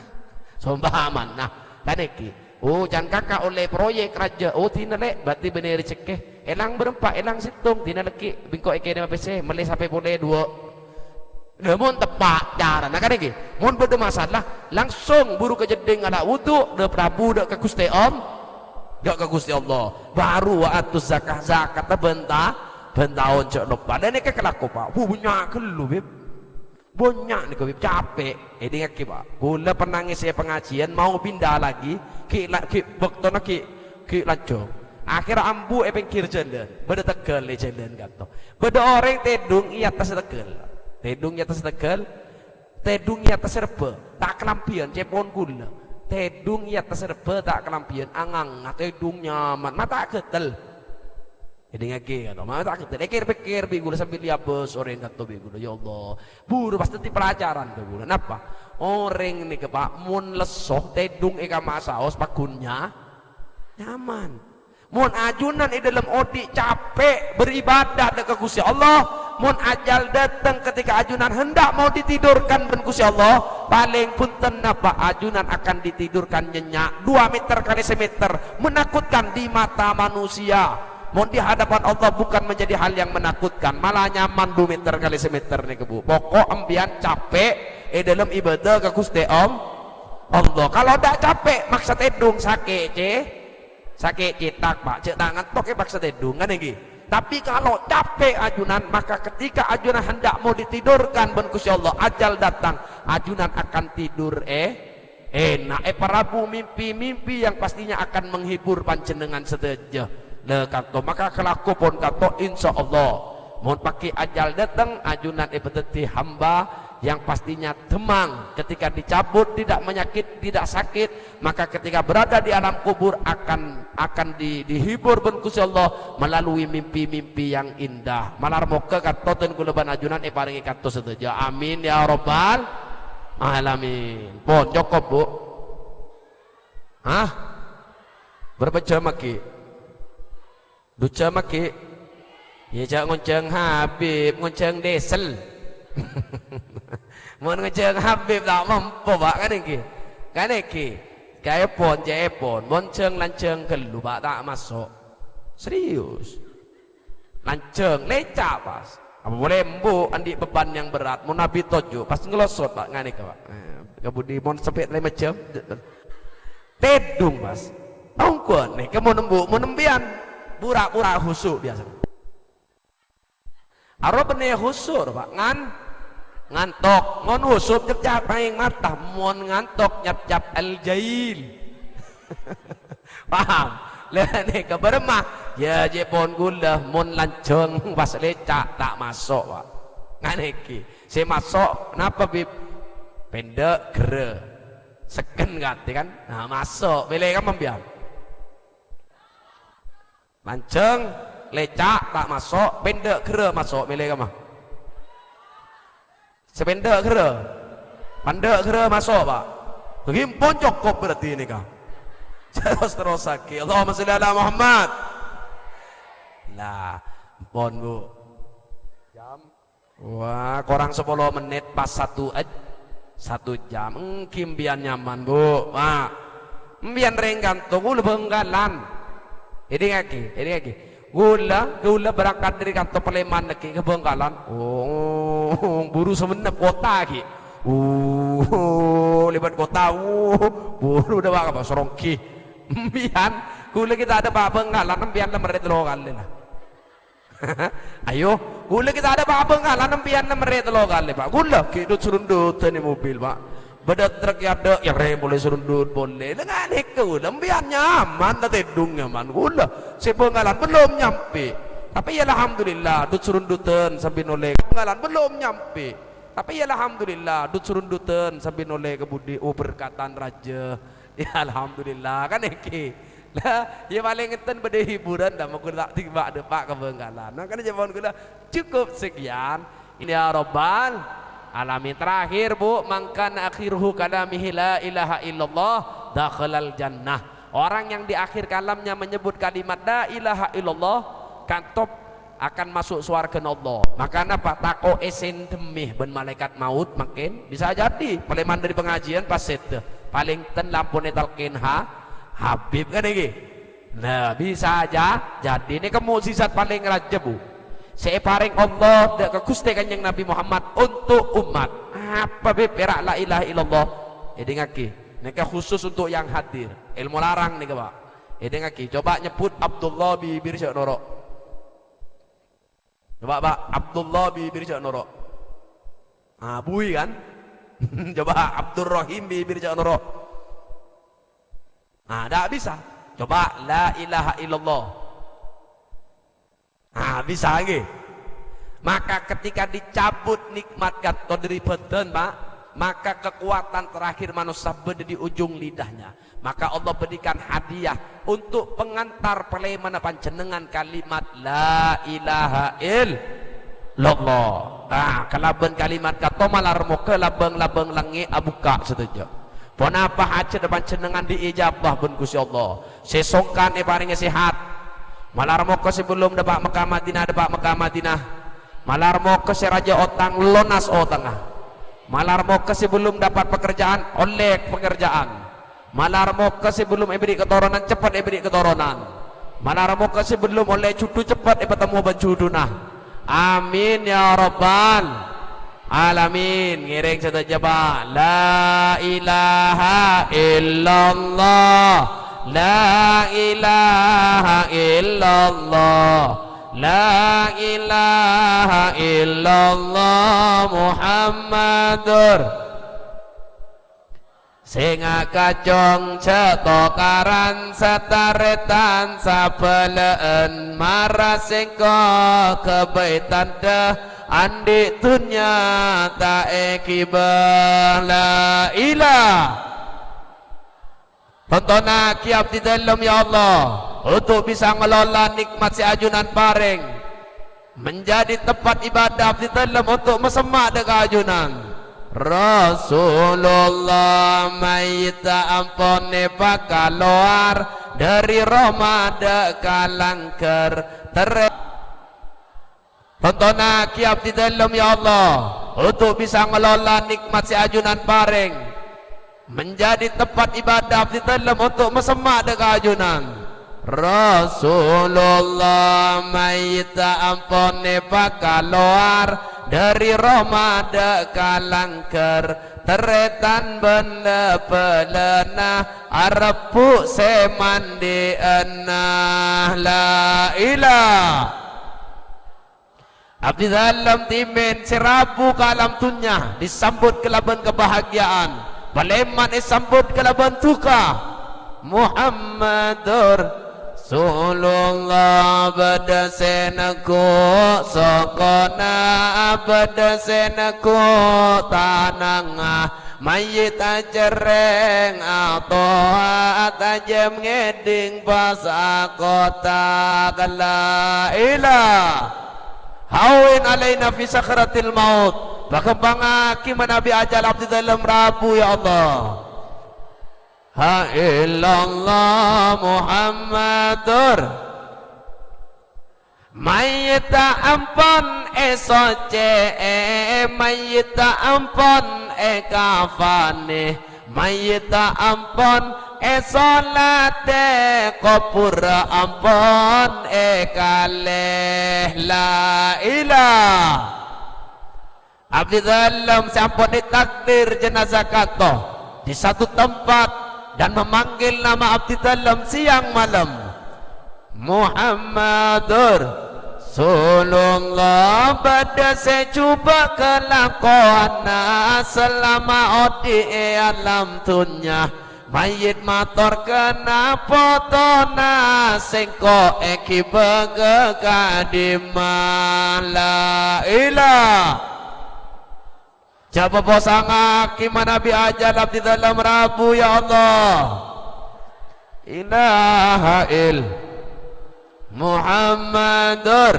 sombaman nah kan iki oh jangan kakak oleh proyek raja oh tina lek berarti bener cekeh elang berempat elang situng tina leki bingko eke nama PC melih sampai boleh dua namun tepak cara nah kan ini mohon beda masalah langsung buru kejeding ada wudhu de Prabu de ke Gusti gak ke Gusti Allah baru atuz zakat bentahun cok lupa dan ini kelaku pak banyak kelu beb banyak nih beb capek ini ngaki pak gula penangis saya pengajian mau pindah lagi ki waktu ki lancung akhir ambu pengkir jenden beda tegel jenden gato beda orang tedung iya tas tegel tedungnya atas tegal tedungnya atas serba tak kelampian cepon gula tedungnya atas serba tak kelampian angang tedungnya mata ketel jadi ngake atau mata ketel pikir bigula sambil liabes orang kata bigula ya Allah buru pasti di pelajaran bigula kenapa orang ini ke pak mun lesoh tedung eka masaos pakunnya nyaman mun ajunan di dalam odi capek beribadah dekat Gusti Allah mun ajal datang ketika ajunan hendak mau ditidurkan ben Gusti Allah paling punten napa ajunan akan ditidurkan nyenyak 2 meter kali semeter menakutkan di mata manusia mun di hadapan Allah bukan menjadi hal yang menakutkan malah nyaman 2 meter kali semeter nih kebu pokok ambian capek dalam ibadah ke Gusti Allah kalau tidak capek maksa tedung sakit cetak pak cek tangan toke paksa tedung kan ini tapi kalau capek ajunan maka ketika ajunan hendak mau ditidurkan ben Gusti Allah ajal datang ajunan akan tidur enak Prabu mimpi yang pastinya akan menghibur panjenengan seteja kanto maka kelaku pun kanto insya Allah mohon pakai ajal datang ajunan beteti hamba yang pastinya temang ketika dicabut tidak menyakit tidak sakit maka ketika berada di alam kubur akan dihibur ben Gusti Allah melalui mimpi-mimpi yang indah malar moga katoten kuleban ajunan paringi kato seteja amin ya rabbal alamin pon cukup bu berapa jam lagi 2 jam lagi ya jangan ngonceng Habib ngonceng Desel Mun ngejeng Habib tak mampu pak kan iki kaya pon jepon mun ceng lanceng kelu pak tak masuk serius lanceng lecak pas apa boleh embu andi beban yang berat mun nabi tojo pas ngelosot pak ngane pak kabudi mun sepet le macam tedung pas ongkon nih kamu nembu mun nembian pura-pura khusuk biasa aro bener khusuk pak ngantok mon husuk nyap-nyap aing mata mon ngantok nyap-nyap al-jail paham lene kabar mah ya jepon gula mon lanceng pas lecak tak masuk pak ngane iki si masuk kenapa bib pendek gere seken ganti kan nah masuk pilih kan membiar lanceng lecak tak masuk pendek gere masuk pilih kan mah sependek kira pandek kira masuk pak begimpun cukup berarti ini kah terus lagi Allahumma sholli ala Muhammad lah pon bu jam wah kurang 10 menit pas 1 jam kimbian nyaman bu mak mbian renggan tunggu lebenggalan ini lagi gula berangkat dari kantor Paleman lagi ke Bengkalan buru semenep kota lagi libat kota buru udah apa serongki mbian gula kita ada pak Bengkalan mbian lemeret lokal lah ayo gula kita ada pak Bengkalan mbian lemeret lokal pak gula kita serundut ini mobil pak bedat truk ada yang boleh serundut boleh dengan itu lembian nyaman dan tedung nyaman gula si Bengkalan belum nyampe tapi ya alhamdulillah dut serundutan sambil noleh Bengkalan belum nyampe tapi ya alhamdulillah dut serundutan sambil noleh kebudi berkatan raja ya alhamdulillah kan iki lah ya paling ngeten bade hiburan dah mau tak tiba depak ke Bengkalan nah kan jaman gula cukup sekian ini ya Rabbal alamin terakhir bu mangkan akhiruhu kalamihi la ilaha illallah dakhalal jannah orang yang di akhir kalamnya menyebut kalimat la ilaha illallah kantop akan masuk surga Allah maka apa tako esen demih ben malaikat maut makin bisa jadi paleman dari pengajian pas itu paling ten lampu netalkin Habib kan ini nah bisa aja jadi ini kemusisat paling raja bu saya paring Allah ke Gusti Kanjeng Nabi Muhammad untuk umat apa beperak la ilaha illallah ini ngaki neka khusus untuk yang hadir ilmu larang nih pak ini ngaki coba nyebut Abdullah bibir Syekh Noro coba pak Abdullah bibir Syekh Noro bui kan coba Abdurrahim bibir Syekh Noro tidak bisa coba la ilaha illallah bisa lagi maka ketika dicabut nikmat atau dari badan pak maka kekuatan terakhir manusia berada di ujung lidahnya maka Allah berikan hadiah untuk pengantar peleman panjenengan kalimat la ilaha illallah kelaban kalimat kata malar muka labang langi abuka setuju pun apa hajat panjenengan diijabah pun Gusti Allah sesongkan paringnya sehat malar moko sebelum dapat Mekah Madinah malar moko si raja otang lonas otangah malar moko sebelum dapat pekerjaan oleh pekerjaan malar moko sebelum ibri keturunan cepat ibri keturunan malar moko sebelum oleh cudu cepat bertemu banjudunah amin ya rabbal alamin ngiring saja pak la ilaha illallah la ilaha illallah la ilaha illallah Muhammadur sing kacong cetokaran sataretan sabeleen marasing kebaitan deh andi dunya ta ekibah la ilah tontonan kiab di dalam ya Allah untuk bisa ngelola nikmat si ajunan paring menjadi tempat ibadah di dalam untuk mesemak dengan ajunan Rasulullah mayita ampone bakal keluar dari Ramadan kalangker Tontonan ki abdi dalam ya Allah untuk bisa ngelola nikmat si ajunan paring menjadi tempat ibadah abdi dalam untuk mesemak dengan ajunan Rasulullah mayita ampone bakal luar dari Roma dekalangker teretan benda pelena Arabu semandi enah la ilah abdi dalam timen serabu kalam tunya disambut kelaban kebahagiaan Paleman disambut kelaban tuka Muhammadur Rasulullah badasenaku sokona badasenaku tanangah mayit acereng atau atajam ngeding pas kota kala ilah hawin alaina fi sakratil maut bakembangaki manabi ajal abdi dalam rabu ya Allah ha illallah Muhammadur mayita ampon esoce mayita ampon kafane mayita ampon solate kopura ampon kaleh la ilah abdi dalam sampun ditakdir jenazah katoh di satu tempat dan memanggil nama abdi dalam siang malam Muhammadur Rasulullah pada secuba kelakuan selama odi alam dunya mayit mator kena potona sengko eki begekadimah la ilah Jaba bosanga kimana bi ajal abdi dalam rabu ya Allah ilaha il Muhammadur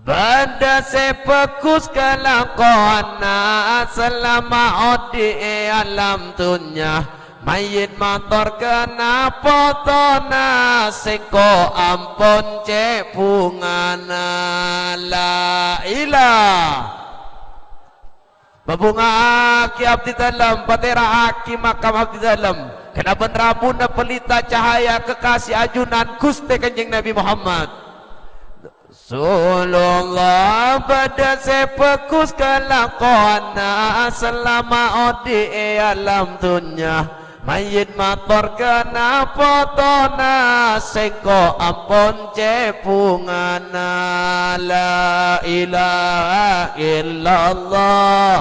bada sepekus kelakona selama odi alam dunya mayit mator kena potona seko ampun cepungana la ilah Babunga aki abdi dalam batera aki makam abdi dalam kenapa rabun pelita cahaya kekasih ajunan Gusti Kanjeng Nabi Muhammad Rasulullah pada sepekus kelakona selama odi alam dunya mayit mator kena potona seko ampun cepungana la ilaha illallah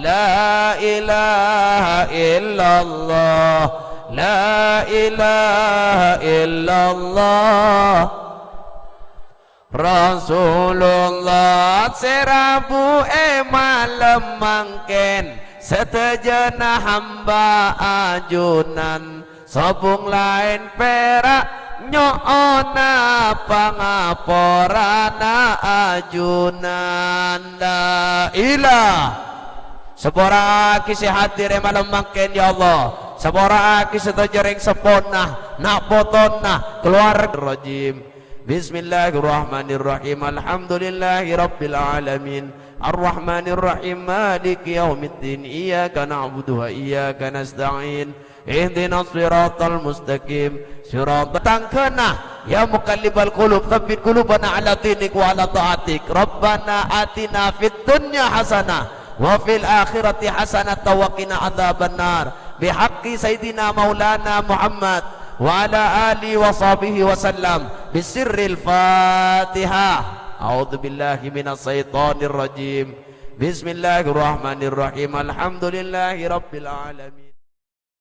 la ilaha illallah la ilaha illallah Rasulullah serabu malam mangken setejana hamba ajunan sobung lain perak nyoona pangaporana ajunan la ilah sepora kisi hadir malam mangken ya Allah sepora kisi setejereng seponah nak potonna keluar rajim Bismillahirrahmanirrahim Alhamdulillahi Rabbil Alamin Ar-Rahmanirrahim Maliki Yawmiddin Iyaka na'budu wa iyaka nasta'in Ihdinas siratal mustaqim Siratal tangkana Ya muqallibal qulub Thabbit qulubana ala dinik wa ala ta'atik Rabbana atina fid dunya hasanah Wa fil akhirati hasanah wa qina adzaban nar Bihaqqi Sayyidina Maulana Muhammad وعلى آله وصحبه وسلم بسر الفاتحة أعوذ بالله من الشيطان الرجيم بسم الله الرحمن الرحيم الحمد لله رب العالمين